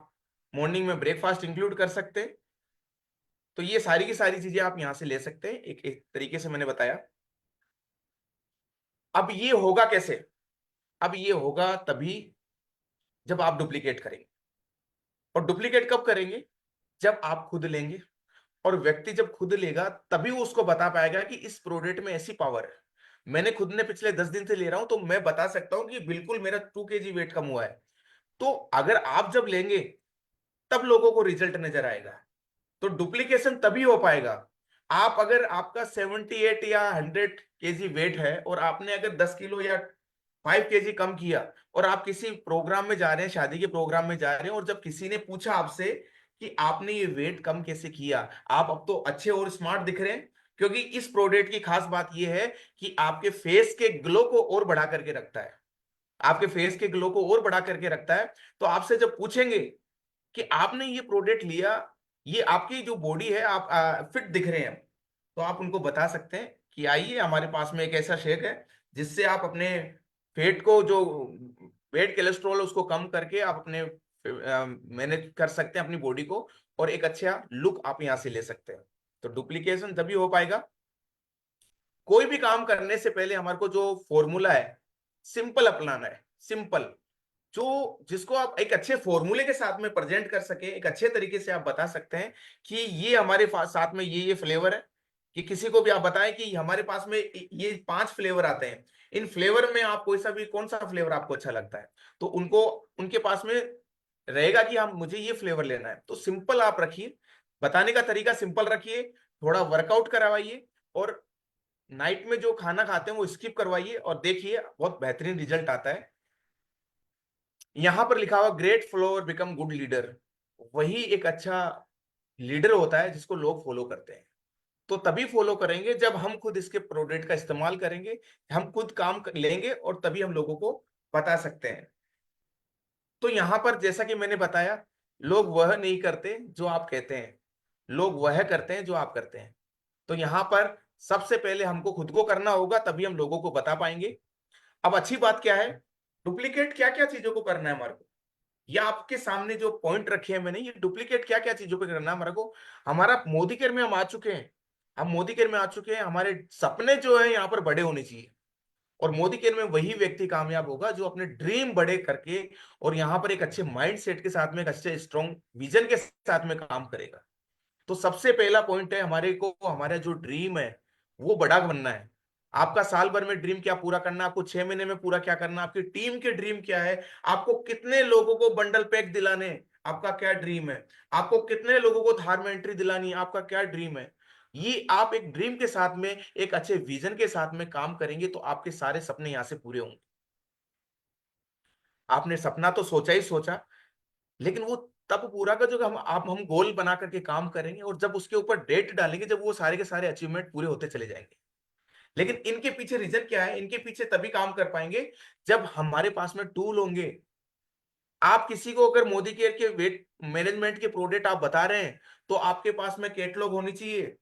मॉर्निंग में ब्रेकफास्ट इंक्लूड कर सकते हैं। तो ये सारी की सारी चीजें आप यहां से ले सकते हैं, एक एक तरीके से मैंने बताया। अब ये होगा कैसे? अब ये होगा तभी जब आप डुप्लीकेट करेंगे। और डुप्लीकेट कब करेंगे? जब आप खुद लेंगे। और व्यक्ति जब खुद लेगा तभी वो उसको बता पाएगा कि इस प्रोडक्ट में ऐसी पावर है। मैंने खुद ने पिछले 10 दिन से ले रहा हूं तो मैं बता सकता हूं कि बिल्कुल मेरा 2 kg वेट कम हुआ है। तो अगर आप जब लेंगे तब लोगों को रिजल्ट नजर आएगा। तो डुप्लीकेशन तभी हो पाएगा। आप अगर आपका 78 या 100 kg वेट है और आपने अगर 10 किलो या 5 kg कम किया, और आप किसी प्रोग्राम में जा रहे हैं, शादी के प्रोग्राम में जा रहे हैं, और जब किसी ने पूछा आपसे कि आपने ये वेट कम कैसे किया, आप अब तो अच्छे और स्मार्ट दिख रहे हैं। क्योंकि इस प्रोडक्ट की खास बात यह है कि आपके फेस के ग्लो को और बढ़ा करके रखता है, आपके फेस के ग्लो को और बढ़ा करके रखता है। तो आपसे जब पूछेंगे कि आपने ये प्रोडक्ट लिया, ये आपकी जो बॉडी है आप फिट दिख रहे हैं, तो आप उनको बता सकते हैं कि आइए हमारे पास में एक ऐसा शेक है जिससे आप अपने फेट को जो वेट कोलेस्ट्रॉल उसको कम करके आप अपने मैनेज कर सकते हैं अपनी बॉडी को, और एक अच्छा लुक आप यहां से ले सकते हैं। तो डुप्लीकेशन तभी हो पाएगा। कोई भी काम करने से पहले हमारे को जो फॉर्मूला है सिंपल अपनाना है। सिंपल, जो जिसको आप एक अच्छे फॉर्मूले के साथ में प्रेजेंट कर सके, एक अच्छे तरीके से आप बता सकते हैं कि ये हमारे साथ में ये फ्लेवर है। कि किसी को भी आप बताएं कि हमारे पास में ये 5 फ्लेवर आते हैं, इन फ्लेवर में आप कोई सा भी कौन सा फ्लेवर आपको अच्छा लगता है, तो उनको उनके पास में रहेगा कि हम मुझे ये फ्लेवर लेना है। तो सिंपल आप रखिए, बताने का तरीका सिंपल रखिए, थोड़ा वर्कआउट करवाइए, और नाइट में जो खाना खाते हैं वो स्किप करवाइए, और देखिए बहुत बेहतरीन रिजल्ट आता है। यहां पर लिखा हुआ great follower become good leader, वही एक अच्छा लीडर होता है जिसको लोग फॉलो करते हैं। तो तभी फॉलो करेंगे जब हम खुद इसके प्रोडक्ट का इस्तेमाल करेंगे, हम खुद लेंगे, और तभी हम लोगों को बता सकते हैं। तो यहां पर जैसा कि मैंने बताया, लोग वह नहीं करते जो आप कहते हैं, लोग वह करते हैं जो आप करते हैं। तो यहां पर सबसे पहले हमको खुद को करना होगा, तभी हम लोगों को बता पाएंगे। अब अच्छी बात क्या है, डुप्लीकेट क्या क्या चीजों को करना है हमारे को, या आपके सामने जो पॉइंट रखे हैं मैंने, ये डुप्लीकेट क्या क्या चीजों पे करना है हमारे को। हमारा मोदी केयर में हम आ चुके हैं, हम मोदी केयर में आ चुके हैं, हमारे सपने जो है यहाँ पर बड़े होने चाहिए। और मोदी केयर में वही व्यक्ति कामयाब होगा जो अपने ड्रीम बड़े करके और यहाँ पर एक अच्छे माइंड सेट के साथ में, एक अच्छे स्ट्रॉन्ग विजन के साथ में काम करेगा। तो सबसे पहला पॉइंट है हमारे को, हमारा जो ड्रीम है वो बड़ा बनना है। आपका साल भर में ड्रीम क्या पूरा करना है, आपको 6 महीने में पूरा क्या करना है, आपकी टीम के ड्रीम क्या है, आपको कितने लोगों को बंडल पैक दिलाने, आपका क्या ड्रीम है, आपको कितने लोगों को थार में एंट्री दिलानी है, आपका क्या ड्रीम है। ये आप एक ड्रीम के साथ में, एक अच्छे विजन के साथ में काम करेंगे तो आपके सारे सपने यहां से पूरे होंगे। आपने सपना तो सोचा ही सोचा, लेकिन वो तब पूरा का जो हम गोल बना करके काम करेंगे, और जब उसके ऊपर डेट डालेंगे, जब वो सारे के सारे अचीवमेंट पूरे होते चले जाएंगे। लेकिन इनके पीछे रीजन क्या है, इनके पीछे तभी काम कर पाएंगे जब हमारे पास में टूल होंगे। आप किसी को अगर मोदी केयर के वेट मैनेजमेंट के प्रोडक्ट आप बता रहे हैं, तो आपके पास में कैटलॉग होनी चाहिए।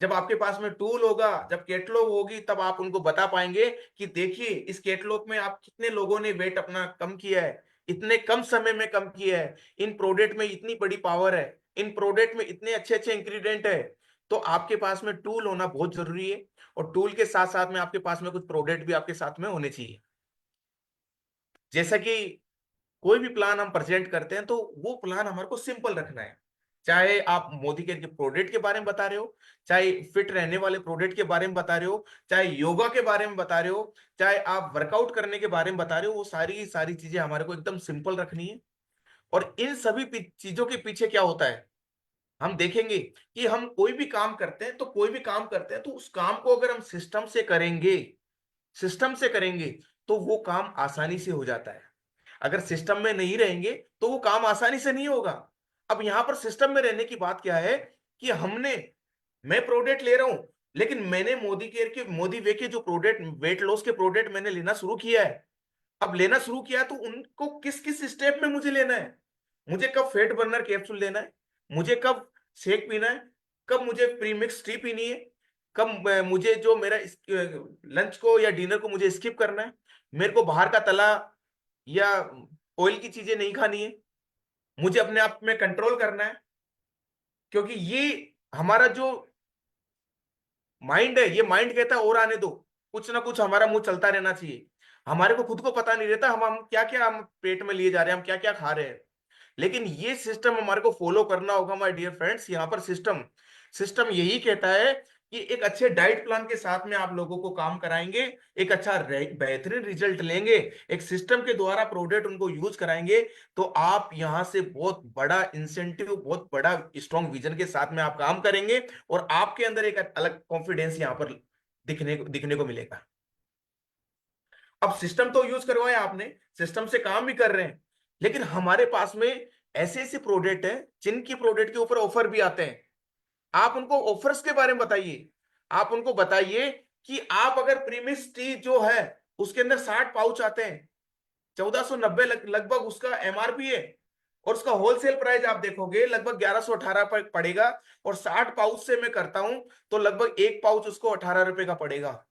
जब आपके पास में टूल होगा, जब कैटलॉग होगी, तब आप उनको बता पाएंगे कि देखिए इस कैटलॉग में आप कितने लोगों ने वेट अपना कम किया है, इतने कम समय में कम किया है, इन प्रोडक्ट में इतनी बड़ी पावर है, इन प्रोडक्ट में इतने अच्छे अच्छे इंग्रेडिएंट है। तो आपके पास में टूल होना बहुत जरूरी है, और टूल के साथ साथ में आपके पास में कुछ प्रोडक्ट भी आपके साथ में होने चाहिए। जैसा कि कोई भी प्लान हम प्रेजेंट करते हैं, तो वो प्लान हमारे को सिंपल रखना है। चाहे आप मोदी केयर के प्रोडक्ट के बारे में बता रहे हो, चाहे फिट रहने वाले प्रोडक्ट के बारे में बता रहे हो, चाहे योगा के बारे में बता रहे हो, चाहे आप वर्कआउट करने के बारे में बता रहे हो, वो सारी सारी चीजें हमारे को एकदम सिंपल रखनी है। और इन सभी चीजों के पीछे क्या होता है, हम देखेंगे कि हम कोई भी काम करते हैं, तो कोई भी काम करते हैं तो उस काम को अगर हम सिस्टम से करेंगे, सिस्टम से करेंगे, तो वो काम आसानी से हो जाता है। अगर सिस्टम में नहीं रहेंगे तो वो काम आसानी से नहीं होगा। अब यहां पर सिस्टम में रहने की बात क्या है कि मैं प्रोडक्ट ले रहा हूं, लेकिन मैंने मोदी केयर के, मोदी वे के जो प्रोडक्ट, वेट लॉस के प्रोडक्ट मैंने लेना शुरू किया है। अब लेना शुरू किया है, तो उनको किस किस स्टेप में मुझे लेना है, मुझे कब फेट बर्नर कैप्सूल लेना है, मुझे कब शेक पीना है, कब मुझे प्रीमिक्स टी पीनी है, कब मुझे जो मेरा लंच को या डिनर को मुझे स्किप करना है, मेरे को बाहर का तला या ऑयल की चीजें नहीं खानी है, मुझे अपने आप में कंट्रोल करना है। क्योंकि ये हमारा जो माइंड है, ये माइंड कहता है और आने दो, कुछ ना कुछ हमारा मुंह चलता रहना चाहिए। हमारे को खुद को पता नहीं रहता हम क्या क्या हम पेट में लिए जा रहे हैं, हम क्या क्या खा रहे हैं। लेकिन ये सिस्टम हमारे को फॉलो करना होगा माय डियर फ्रेंड्स। यहाँ पर सिस्टम सिस्टम यही कहता है कि एक अच्छे डाइट प्लान के साथ में आप लोगों को काम कराएंगे, एक अच्छा बेहतरीन रिजल्ट लेंगे, एक सिस्टम के द्वारा प्रोडक्ट उनको यूज कराएंगे, तो आप यहां से बहुत बड़ा इंसेंटिव, बहुत बड़ा स्ट्रॉन्ग विजन के साथ में आप काम करेंगे, और आपके अंदर एक अलग कॉन्फिडेंस यहाँ पर दिखने को मिलेगा। अब सिस्टम तो यूज करवाया आपने, सिस्टम से काम भी कर रहे हैं, लेकिन हमारे पास में ऐसे ऐसे प्रोडक्ट हैं जिनकी प्रोडक्ट के ऊपर ऑफर भी आते हैं। आप उनको ऑफर्स के बारे में बताइए। आप उनको बताइए कि आप अगर प्रीमिस टी जो है उसके अंदर 60 पाउच आते हैं, 1490 लगभग उसका एमआरपी है, और उसका होलसेल प्राइस आप देखोगे लगभग 1118 पर पड़ेगा, और 60 पाउच से मैं करता हूं तो लगभग एक पाउच उसको 18 रुपए का पड़ेगा।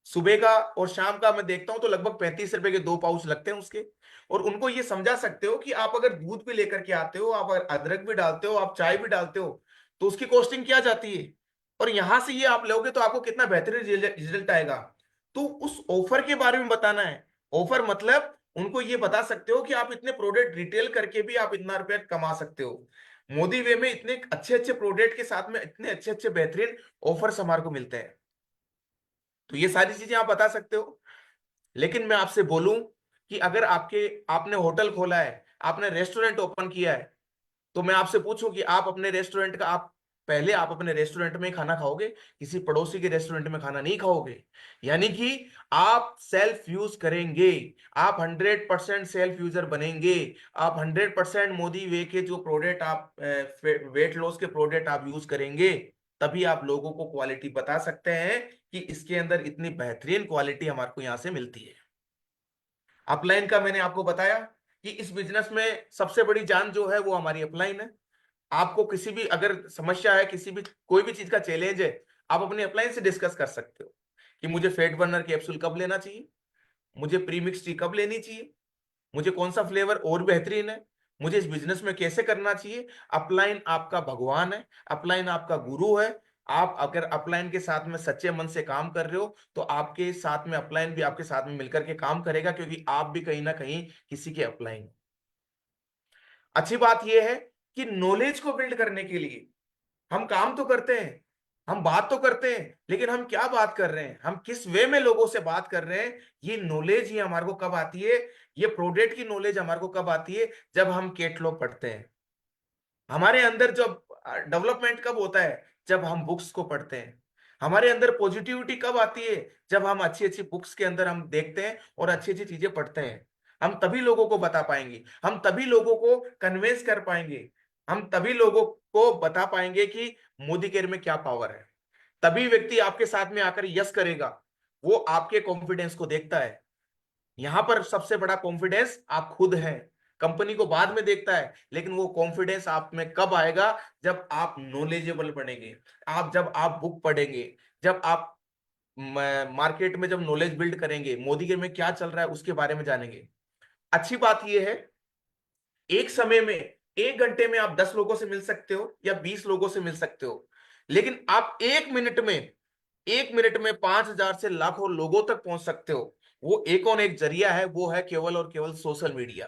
सुबह का और शाम का मैं देखता हूं तो लगभग 35 रुपए के 2 पाउच लगते हैं उसके। और उनको ये समझा सकते हो कि आप अगर दूध भी लेकर के आते हो, आप अगर अदरक भी डालते हो, आप चाय भी डालते हो, तो उसकी कॉस्टिंग क्या जाती है, और यहां से ये आप लोगे तो आपको कितना बेहतरीन रिजल्ट आएगा। तो उस ऑफर के बारे में बताना है। ऑफर मतलब उनको ये बता सकते हो कि आप इतने प्रोडक्ट रिटेल करके भी आप इतना रुपया कमा सकते हो। मोदी वे में इतने अच्छे अच्छे प्रोडक्ट के साथ में इतने अच्छे अच्छे बेहतरीन ऑफर्स हमारे को मिलते हैं। तो ये सारी चीजें आप बता सकते हो। लेकिन मैं आपसे बोलूं कि अगर आपने होटल खोला है, आपने रेस्टोरेंट ओपन किया है, तो मैं आपसे पूछूं कि आप अपने रेस्टोरेंट में ही खाना खाओगे, किसी पड़ोसी के रेस्टोरेंट में खाना नहीं खाओगे। यानी कि आप सेल्फ यूज करेंगे, आप 100% सेल्फ यूजर बनेंगे, आप 100% मोदी वे के जो प्रोडक्ट आप वेट लॉस के प्रोडक्ट आप यूज करेंगे, तभी आप लोगों को क्वालिटी बता सकते हैं कि इसके अंदर इतनी बेहतरीन क्वालिटी हमारे को यहां से मिलती है। अपलाइन का मैंने आपको बताया कि इस बिजनेस में सबसे बड़ी जान जो है वो हमारी अपलाइन है। आपको किसी भी अगर समस्या है, किसी भी कोई भी चीज का चैलेंज है, आप अपने अपलाइन से डिस्कस कर सकते हो कि मुझे फेट बर्नर कैप्सूल कब लेना चाहिए, मुझे प्रीमिक्स टी कब लेनी चाहिए, मुझे कौन सा फ्लेवर और बेहतरीन है, मुझे इस बिजनेस में कैसे करना चाहिए। अपलाइन आपका भगवान है, अपलाइन आपका गुरु है। आप अगर अपलाइन के साथ में सच्चे मन से काम कर रहे हो, तो आपके साथ में अपलाइन भी आपके साथ में मिलकर के काम करेगा, क्योंकि आप भी कहीं ना कहीं किसी के अपलाइन। अच्छी बात यह है कि नॉलेज को बिल्ड करने के लिए हम काम तो करते हैं, हम बात तो करते हैं, लेकिन हम क्या बात कर रहे हैं, हम किस वे में लोगों से बात कर रहे हैं, ये नॉलेज ही हमारे को कब आती है, ये प्रोडक्ट की नॉलेज हमारे को कब आती है, जब हम कैटलॉग पढ़ते हैं। हमारे अंदर जब डेवलपमेंट कब होता है, जब हम बुक्स को पढ़ते हैं। हमारे अंदर पॉजिटिविटी कब आती है, जब हम अच्छी अच्छी बुक्स के अंदर हम देखते हैं और अच्छी अच्छी चीजें पढ़ते हैं। हम तभी लोगों को बता पाएंगे, हम तभी लोगों को कन्विंस कर पाएंगे, हम तभी लोगों को बता पाएंगे कि मोदी केयर में क्या पावर है। तभी व्यक्ति आपके साथ में आकर यस करेगा, वो आपके कॉन्फिडेंस को देखता है। यहां पर सबसे बड़ा कॉन्फिडेंस आप खुद हैं। कंपनी को बाद में देखता है, लेकिन वो कॉन्फिडेंस आप में कब आएगा, जब आप नॉलेजेबल बनेंगे, जब आप बुक पढ़ेंगे, जब आप मार्केट में जब नॉलेज बिल्ड करेंगे, मोदी के में क्या चल रहा है उसके बारे में जानेंगे। अच्छी बात यह है, एक समय में 1 घंटे में आप 10 लोगों से मिल सकते हो या 20 लोगों से मिल सकते हो, लेकिन आप 1 मिनट में 5,000 से लाखों लोगों तक पहुंच सकते हो। वो एक और एक जरिया है, वो है केवल और केवल सोशल मीडिया।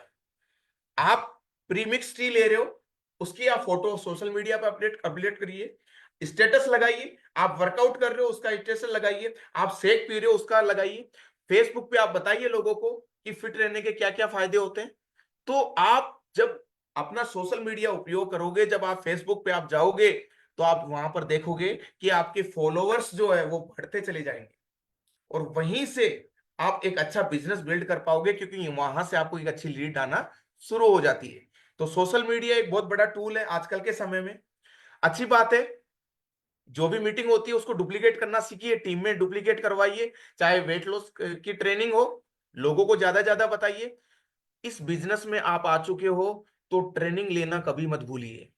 आप प्रीमिक्स टी ले रहे हो, उसकी आप फोटो सोशल मीडिया पे अपडेट अपडेट करिए, स्टेटस लगाइए। आप वर्कआउट कर रहे हो उसका स्टेटस लगाइए, आप शेक पी रहे हो उसका लगाइए। फेसबुक पे आप बताइए लोगों को कि फिट रहने के क्या क्या फायदे होते हैं। तो आप जब अपना सोशल मीडिया उपयोग करोगे, जब आप फेसबुक पे आप जाओगे, तो आप वहां पर देखोगे कि आपके फॉलोअर्स जो है वो बढ़ते चले जाएंगे, और वहीं से आप एक अच्छा बिजनेस बिल्ड कर पाओगे, क्योंकि वहां से आपको एक अच्छी लीड आना शुरू हो जाती है। तो सोशल मीडिया एक बहुत बड़ा टूल है आजकल के समय में। अच्छी बात है, जो भी मीटिंग होती है उसको डुप्लीकेट करना सीखिए, टीम में डुप्लीकेट करवाइए। चाहे वेट लॉस की ट्रेनिंग हो, लोगों को ज्यादा ज्यादा बताइए। इस बिजनेस में आप आ चुके हो तो ट्रेनिंग लेना कभी मत भूलिए।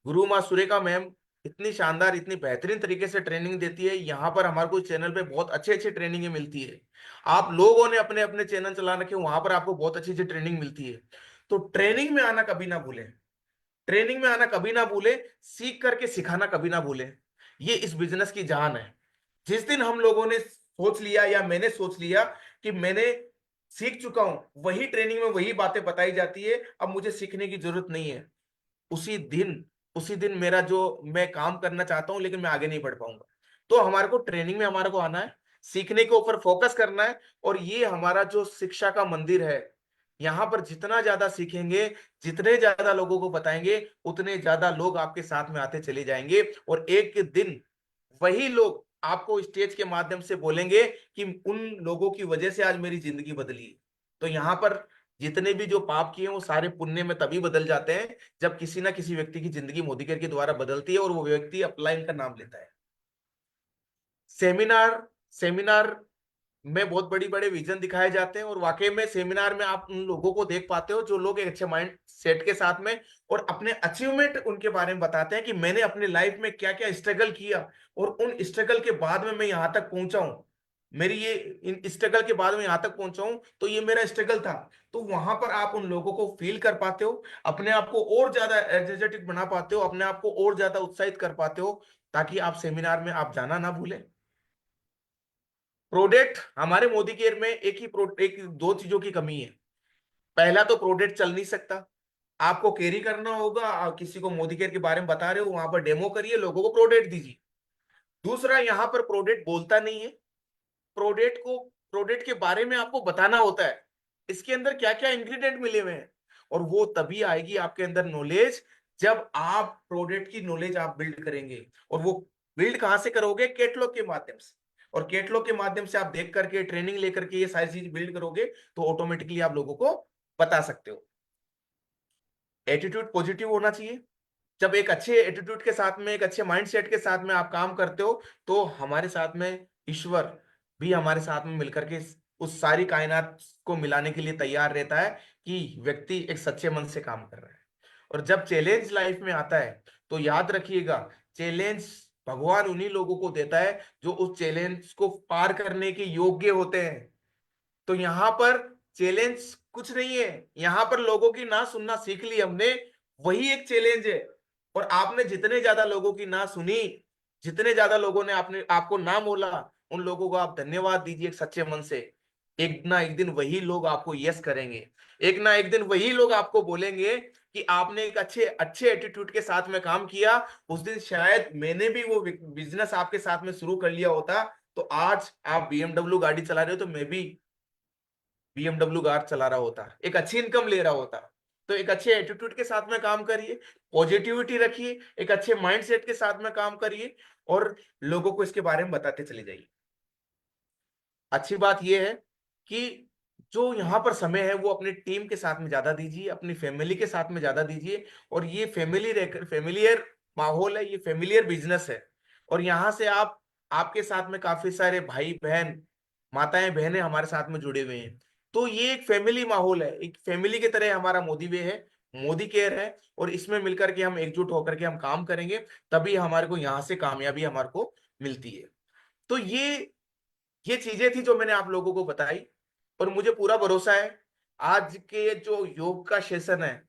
गुरु माँ सुरेखा मैम इतनी शानदार, इतनी बेहतरीन तरीके से ट्रेनिंग देती है। यहाँ पर हमारे को चैनल पे बहुत अच्छे अच्छे ट्रेनिंग मिलती है। आप लोगों ने अपने अपने चैनल चला रखे, वहां पर आपको बहुत अच्छी अच्छी ट्रेनिंग मिलती है। तो ट्रेनिंग में आना कभी ना भूलें, ट्रेनिंग में आना कभी ना भूलें, सीख करके सिखाना कभी ना भूलें। ये इस बिजनेस की जान है। जिस दिन हम लोगों ने सोच लिया, या मैंने सोच लिया कि मैंने सीख चुका हूं, वही ट्रेनिंग में वही बातें बताई जाती है, अब मुझे सीखने की जरूरत नहीं है, उसी दिन उसी दिन मेरा जो मैं काम करना चाहता हूं लेकिन मैं आगे नहीं बढ़ पाऊंगा। तो हमारे को ट्रेनिंग में हमारे को आना है, सीखने के ऊपर फोकस करना है। और ये हमारा जो शिक्षा का मंदिर है, यहाँ पर जितना ज्यादा सीखेंगे, जितने ज्यादा लोगों को बताएंगे, उतने ज्यादा लोग आपके साथ में आते चले जाएंगे। और एक दिन वही लोग आपको स्टेज के माध्यम से बोलेंगे कि उन लोगों की वजह से आज मेरी जिंदगी बदली। तो यहाँ पर जितने भी जो पाप किए हैं वो सारे पुण्य में तभी बदल जाते हैं, जब किसी ना किसी व्यक्ति की जिंदगी मोदी केयर के द्वारा बदलती है और वो व्यक्ति अपलाइन का नाम लेता है। सेमिनार सेमिनार में बहुत बड़ी बड़े विजन दिखाए जाते हैं, और वाकई में सेमिनार में आप उन लोगों को देख पाते हो जो लोग एक अच्छे माइंड सेट के साथ में और अपने अचीवमेंट उनके बारे में बताते हैं कि मैंने अपने लाइफ में क्या क्या स्ट्रगल किया, और उन स्ट्रगल के बाद में मैं यहाँ तक पहुंचा हूँ। मेरी ये इन स्ट्रगल के बाद में यहाँ तक पहुंचा हूँ, तो ये मेरा स्ट्रगल था। तो वहां पर आप उन लोगों को फील कर पाते हो, अपने आप को और ज्यादा एनर्जेटिक बना पाते हो, अपने आप को और ज्यादा उत्साहित कर पाते हो, ताकि आप सेमिनार में आप जाना ना भूलें। प्रोडक्ट हमारे मोदी केयर में एक दो चीजों की कमी है। पहला तो प्रोडक्ट चल नहीं सकता, आपको कैरी करना होगा। आप किसी को मोदी केयर के बारे में बता रहे हो, वहां पर डेमो करिए, लोगों को प्रोडक्ट दीजिए। दूसरा, यहाँ पर प्रोडक्ट बोलता नहीं है। प्रोडक्ट के बारे में आपको बताना होता है, इसके अंदर क्या क्या इंग्रेडिएंट मिले हुए हैं। और वो तभी आएगी आपके अंदर नॉलेज, जब आप प्रोडक्ट की नॉलेज आप बिल्ड करेंगे। और वो बिल्ड कहां से करोगे? कैटलॉग के माध्यम से। और कैटलॉग के माध्यम से आप देख करके, ट्रेनिंग लेकर के ये सारी चीज बिल्ड करोगे, तो ऑटोमेटिकली आप लोगों को बता सकते हो। एटीट्यूड पॉजिटिव होना चाहिए। जब एक अच्छे एटीट्यूड के साथ में, एक अच्छे माइंडसेट के साथ में आप काम करते हो, तो हमारे साथ में ईश्वर भी हमारे साथ में मिलकर के उस सारी कायनात को मिलाने के लिए तैयार रहता है कि व्यक्ति एक सच्चे मन से काम कर रहा है। और जब चैलेंज लाइफ में आता है, तो याद रखिएगा, चैलेंज भगवान उन्हीं लोगों को देता है जो उस चैलेंज को पार करने के योग्य होते हैं। तो यहाँ पर चैलेंज कुछ नहीं है, यहाँ पर लोगों की ना सुनना सीख ली हमने, वही एक चैलेंज है। और आपने जितने ज्यादा लोगों की ना सुनी, जितने ज्यादा लोगों ने आपने आपको ना मोला, उन लोगों को आप धन्यवाद दीजिए एक सच्चे मन से। एक ना एक दिन वही लोग आपको यस करेंगे। एक ना एक दिन वही लोग आपको बोलेंगे कि आपने एक अच्छे अच्छे एटीट्यूड के साथ में काम किया। उस दिन शायद मैंने भी वो बिजनेस आपके साथ में शुरू कर लिया होता, तो आज आप बीएमडब्ल्यू गाड़ी चला रहे हो तो मैं भी बीएमडब्ल्यू कार चला रहा होता, एक अच्छी इनकम ले रहा होता। तो एक अच्छे एटीट्यूड के साथ में काम करिए, पॉजिटिविटी रखिए, एक अच्छे माइंडसेट के साथ में काम करिए, और लोगों को इसके बारे में बताते चले जाइए। अच्छी बात यह है कि जो यहाँ पर समय है वो अपनी टीम के साथ में ज्यादा दीजिए, अपनी फैमिली के साथ में ज्यादा दीजिए। और ये फैमिली रहकर फेमिलियर माहौल है, ये फेमिलियर बिजनेस है। और यहाँ से आप आपके साथ में काफी सारे भाई बहन, माताएं बहनें हमारे साथ में जुड़े हुए हैं। तो ये एक फैमिली माहौल है, एक फैमिली की तरह हमारा मोदी वे है, मोदी केयर है। और इसमें मिलकर के हम एकजुट होकर के हम काम करेंगे, तभी हमारे को यहाँ से कामयाबी हमारे को मिलती है। तो ये चीजें थी जो मैंने आप लोगों को बताई। और मुझे पूरा भरोसा है आज के जो योग का सेशन है,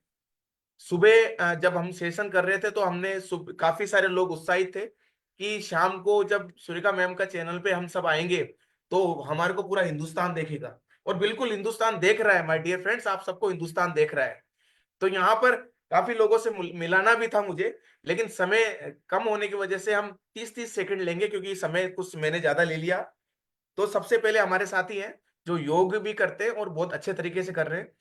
सुबह जब हम सेशन कर रहे थे तो हमने काफी सारे लोग उत्साहित थे कि शाम को जब सुरेखा मैम का चैनल पे हम सब आएंगे तो हमारे को पूरा हिंदुस्तान देखेगा। और बिल्कुल हिंदुस्तान देख रहा है माय डियर फ्रेंड्स, आप सबको हिंदुस्तान देख रहा है। तो यहाँ पर काफी लोगों से मिलाना भी था मुझे, लेकिन समय कम होने की वजह से हम 30-30 सेकंड लेंगे, क्योंकि समय कुछ मैंने ज्यादा ले लिया। तो सबसे पहले हमारे साथी हैं जो योग भी करते हैं और बहुत अच्छे तरीके से कर रहे हैं।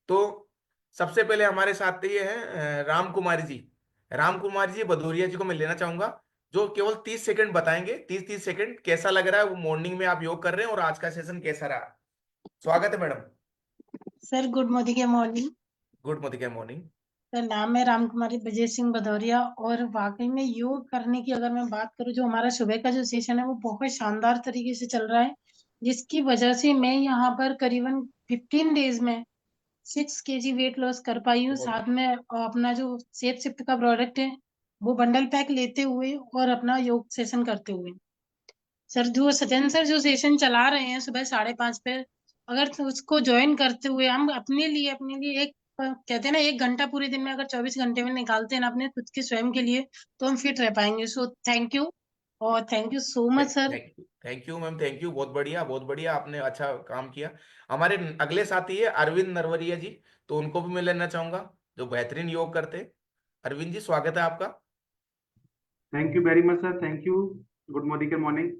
तो सबसे पहले हमारे साथ ये हैं राम कुमारी जी। राम कुमारी जी भदौरिया जी को मैं लेना चाहूंगा, जो केवल 30 सेकंड बताएंगे। 30-30 सेकंड कैसा लग रहा है, वो मॉर्निंग में आप योग कर रहे हैं और आज का सेशन कैसा रहा। स्वागत है madam. Sir good morning. Good morning morning. Sir नाम है राम कुमारी विजय सिंह भदौरिया। और वाकई में योग करने की अगर मैं बात करूं, जो हमारा सुबह का जो सेशन है वो बहुत शानदार तरीके से चल रहा है, जिसकी वजह से मैं यहाँ पर करीबन 15 डेज में 6 kg वेट लॉस कर पाई हूँ। बहुत साथ में अपना जो सेफ शिफ्ट का प्रोडक्ट है वो बंडल पैक लेते हुए और अपना योग सेशन करते हुए। सर जो सचिन सर जो सेशन चला रहे हैं सुबह 5:30 पे, अगर तो उसको ज्वाइन करते हुए हम अपने लिए एक कहते हैं ना, 1 घंटा पूरे दिन में अगर 24 घंटे में निकालते हैं ना अपने खुद के स्वयं के लिए, तो हम फिट रह पाएंगे। सो थैंक यू, और thank you so much sir. Thank you ma'am, thank you. बहुत बढ़िया, बहुत बढ़िया, आपने अच्छा काम किया। हमारे अगले साथी है अरविंद नरवरिया जी, तो उनको भी मैं लेना चाहूंगा, जो बेहतरीन योग करते हैं। अरविंद जी स्वागत है आपका। Thank you very much sir, thank you. Good morning के मॉर्निंग।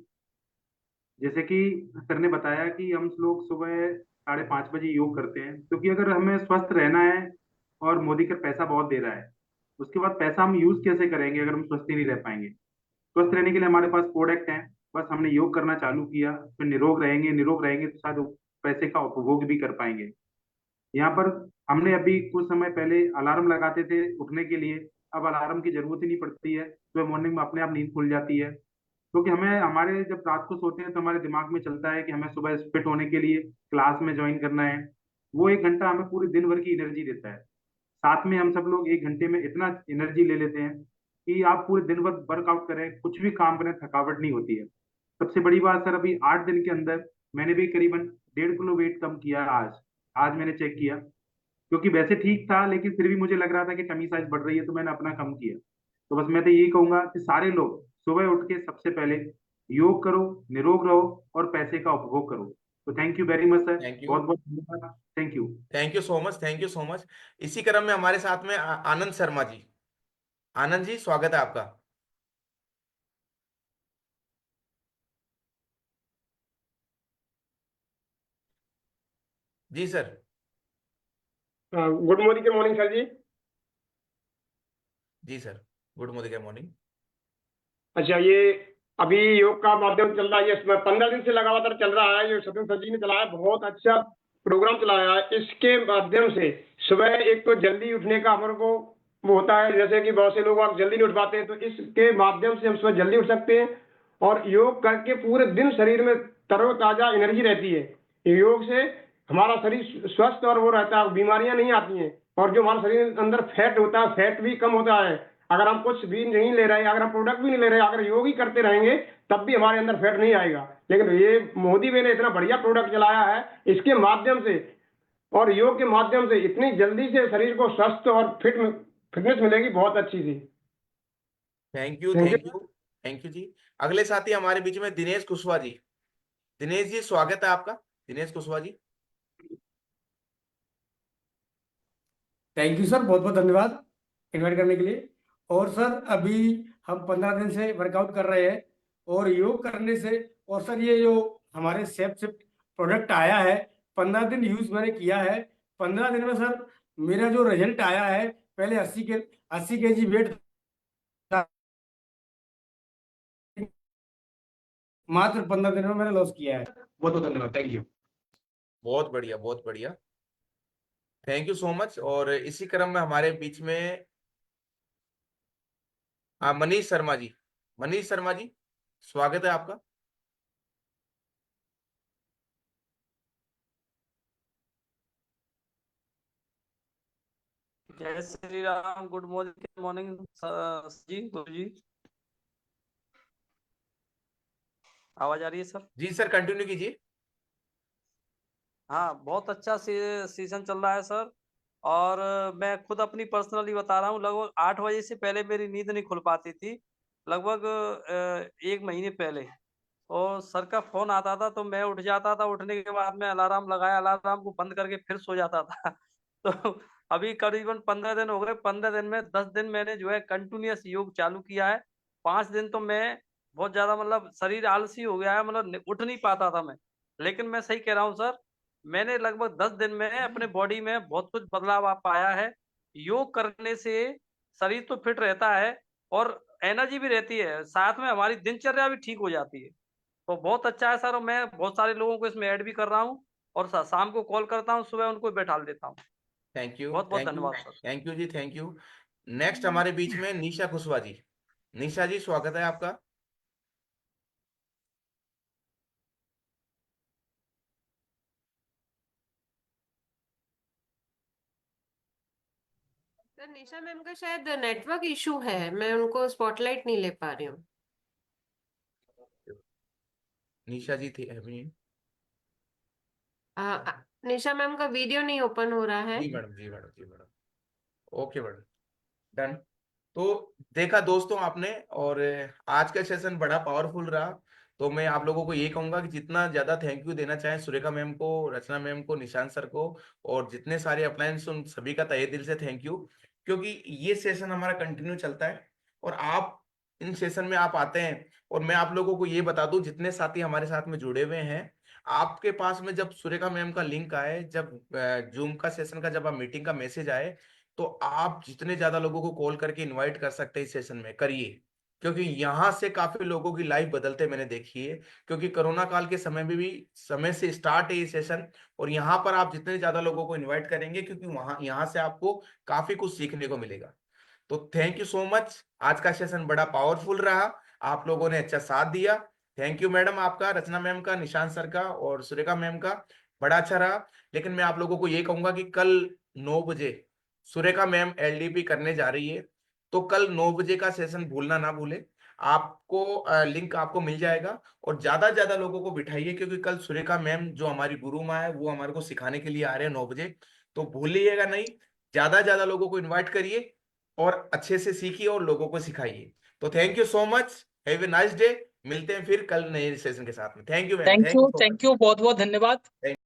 जैसे कि सर ने बताया कि हम लोग सुबह 5:30 बजे योग करते हैं, क्योंकि अगर हमें स्वस्थ रहना है और मोदी का पैसा बहुत दे रहा है, उसके बाद पैसा हम यूज कैसे करेंगे अगर हम स्वस्थ ही नहीं रह पाएंगे। स्वस्थ रहने के लिए हमारे पास प्रोडक्ट हैं, बस हमने योग करना चालू किया, फिर निरोग रहेंगे तो शायद पैसे का उपभोग भी कर पाएंगे। यहाँ पर हमने अभी कुछ समय पहले अलार्म लगाते थे उठने के लिए, अब अलार्म की जरूरत ही नहीं पड़ती है, सुबह मॉर्निंग में अपने आप नींद खुल जाती है। क्योंकि हमें हमारे जब रात को सोते हैं तो हमारे दिमाग में चलता है कि हमें सुबह फिट होने के लिए क्लास में ज्वाइन करना है। वो 1 घंटा हमें पूरे दिन भर की एनर्जी देता है। साथ में हम सब लोग 1 घंटे में इतना एनर्जी ले लेते हैं कि आप पूरे दिन भर वर्कआउट करें, कुछ भी काम करें, थकावट नहीं होती है। सबसे बड़ी बात सर, अभी 8 दिन के अंदर मैंने भी करीबन 1.5 किलो वेट कम किया है। आज आज मैंने चेक किया, क्योंकि वैसे ठीक था लेकिन फिर भी मुझे लग रहा था कि टमी साइज बढ़ रही है, तो मैंने अपना कम किया। तो बस मैं तो यही कहूंगा कि सारे लोग सुबह उठ के सबसे पहले योग करो, निरोग रहो और पैसे का उपभोग करो। तो thank you very much sir, thank you, बहुत बहुत धन्यवाद, thank you. Thank you so much, thank you so much. इसी क्रम में हमारे साथ में आनंद शर्मा जी। आनंद जी स्वागत है आपका। जी सर। गुड मॉर्निंग के मॉर्निंग सर जी। जी सर, गुड मॉर्निंग मॉर्निंग। अच्छा, ये अभी योग का माध्यम चल रहा है, ये 15 दिन से लगातार चल रहा है, ये सत्यम सर जी ने चलाया, बहुत अच्छा प्रोग्राम चलाया है। इसके माध्यम से सुबह एक तो जल्दी उठने का हमारे को वो होता है, जैसे कि बहुत से लोग आप जल्दी नहीं उठ पाते हैं, तो इसके माध्यम से हम सुबह जल्दी उठ सकते हैं और योग करके पूरे दिन शरीर में तरोताजा एनर्जी रहती है। योग से हमारा शरीर स्वस्थ और वो रहता है, बीमारियां नहीं आती हैं, और जो हमारे शरीर के अंदर फैट होता है फैट भी कम होता है। अगर हम कुछ भी नहीं ले रहे हैं, अगर हम प्रोडक्ट भी नहीं ले रहे हैं, अगर योग ही करते रहेंगे तब भी हमारे अंदर फैट नहीं आएगा। लेकिन ये मोदी जी ने इतना बढ़िया प्रोडक्ट चलाया है, इसके माध्यम से और योग के माध्यम से इतनी जल्दी से शरीर को स्वस्थ और फिटनेस मिलेगी, बहुत अच्छी थी। Thank you, thank you. Thank you, thank you जी। अगले साथी हमारे बीच में दिनेश कुशवाहा जी। दिनेश जी स्वागत है आपका। Dinesh Kushwaha ji. Thank you sir, बहुत बहुत धन्यवाद इनवाइट करने के लिए। और सर अभी हम 15 दिन से वर्कआउट कर रहे हैं और योग करने से, और सर ये जो हमारे सेफ शिफ्ट प्रोडक्ट आया है, 15 दिन यूज मैंने किया है। 15 दिन में सर मेरा जो रिजल्ट आया है, पहले 80 केजी वेट था, मात्र 15 दिन में मैंने लॉस किया है। बहुत बहुत धन्यवाद, थैंक यू। बहुत बढ़िया, बहुत बढ़िया, थैंक यू सो मच। और इसी क्रम में हमारे बीच में मनीष शर्मा जी। मनीष शर्मा जी, स्वागत है आपका। जय श्री राम, गुड मॉर्निंग जी, गुरु जी। आवाज आ रही है सर? जी सर, कंटिन्यू कीजिए। हाँ, बहुत अच्छा सीजन चल रहा है सर। और मैं खुद अपनी पर्सनली बता रहा हूँ, लगभग 8 बजे से पहले मेरी नींद नहीं खुल पाती थी, लगभग 1 महीने पहले। और सर का फोन आता था तो मैं उठ जाता था, उठने के बाद में अलार्म लगाया, अलार्म को बंद करके फिर सो जाता था। तो अभी करीबन 15 दिन हो गए। 15 दिन में 10 दिन मैंने जो है कंटिन्यूअस योग चालू किया है। 5 दिन तो मैं बहुत ज्यादा मतलब शरीर आलसी हो गया है, मतलब उठ नहीं पाता था मैं। लेकिन मैं सही कह रहा हूँ सर, मैंने लगभग 10 दिन में अपने बॉडी में बहुत कुछ बदलाव आ पाया है। योग करने से शरीर तो फिट रहता है और एनर्जी भी रहती है, साथ में हमारी दिनचर्या भी ठीक हो जाती है। तो बहुत अच्छा है सर, और मैं बहुत सारे लोगों को इसमें ऐड भी कर रहा हूँ और शाम को कॉल करता हूँ, सुबह उनको बैठा देता हूँ। थैंक यू, बहुत बहुत थैंक यू, धन्यवाद sir. Thank you ji, thank you. Next हमारे बीच में निशा कुशवाहा जी। निशा जी, स्वागत है आपका। सर निशा मैम का शायद नेटवर्क इशू है, मैं उनको स्पॉटलाइट नहीं ले पा रही हूँ। निशा जी थी अभी। निशा मैम का वीडियो नहीं ओपन हो रहा है। जी मैडम, जी मैडम, जी मैडम, ओके मैडम, डन। तो देखा दोस्तों आपने, और आज का सेशन बड़ा पावरफुल रहा। तो मैं आप लोगों को ये कहूंगा कि जितना ज्यादा थैंक यू देना चाहें सुरेखा मैम को, रचना मैम को, निशांत सर को, और जितने सारे अप्लायंस, उन सभी का तहे दिल से थैंक यू। क्योंकि ये सेशन हमारा कंटिन्यू चलता है और आप इन सेशन में आप आते हैं। और मैं आप लोगों को ये बता दूं, जितने साथी हमारे साथ में जुड़े हुए हैं, आपके पास में जब सुरेखा मैम का लिंक आए, जब जूम का सेशन का, जब आप मीटिंग का मैसेज आए, तो आप जितने ज्यादा लोगों को कॉल करके इनवाइट कर सकते हैं इस सेशन में, करिए। क्योंकि यहाँ से काफी लोगों की लाइफ बदलते मैंने देखी है। क्योंकि कोरोना काल के समय में भी समय से स्टार्ट है ये सेशन, और यहाँ पर आप जितने ज्यादा लोगों को इनवाइट करेंगे, क्योंकि वहां यहाँ से आपको काफी कुछ सीखने को मिलेगा। तो थैंक यू सो मच। आज का सेशन बड़ा पावरफुल रहा, आप लोगों ने अच्छा साथ दिया। थैंक यू मैडम आपका, रचना मैम का, निशांत सर का और सुरेखा मैम का, बड़ा अच्छा रहा। लेकिन मैं आप लोगों को ये कहूंगा कि कल 9 बजे सुरेखा मैम एलडीपी करने जा रही है। तो कल 9 बजे का सेशन भूलना ना भूले। आपको लिंक आपको मिल जाएगा, और ज्यादा से ज्यादा लोगों को बिठाइए, क्योंकि कल सुरेखा मैम जो हमारी गुरु माँ है, वो हमारे को सिखाने के लिए आ रहे हैं 9 बजे। तो भूलिएगा नहीं, ज्यादा से ज्यादा लोगों को इन्वाइट करिए और अच्छे से सीखिए और लोगों को सिखाइए। तो thank you so much, have a nice day. मिलते हैं फिर कल नए सेशन के साथ में। Thank you ma'am, thank you so much. Thank you, बहुत बहुत धन्यवाद।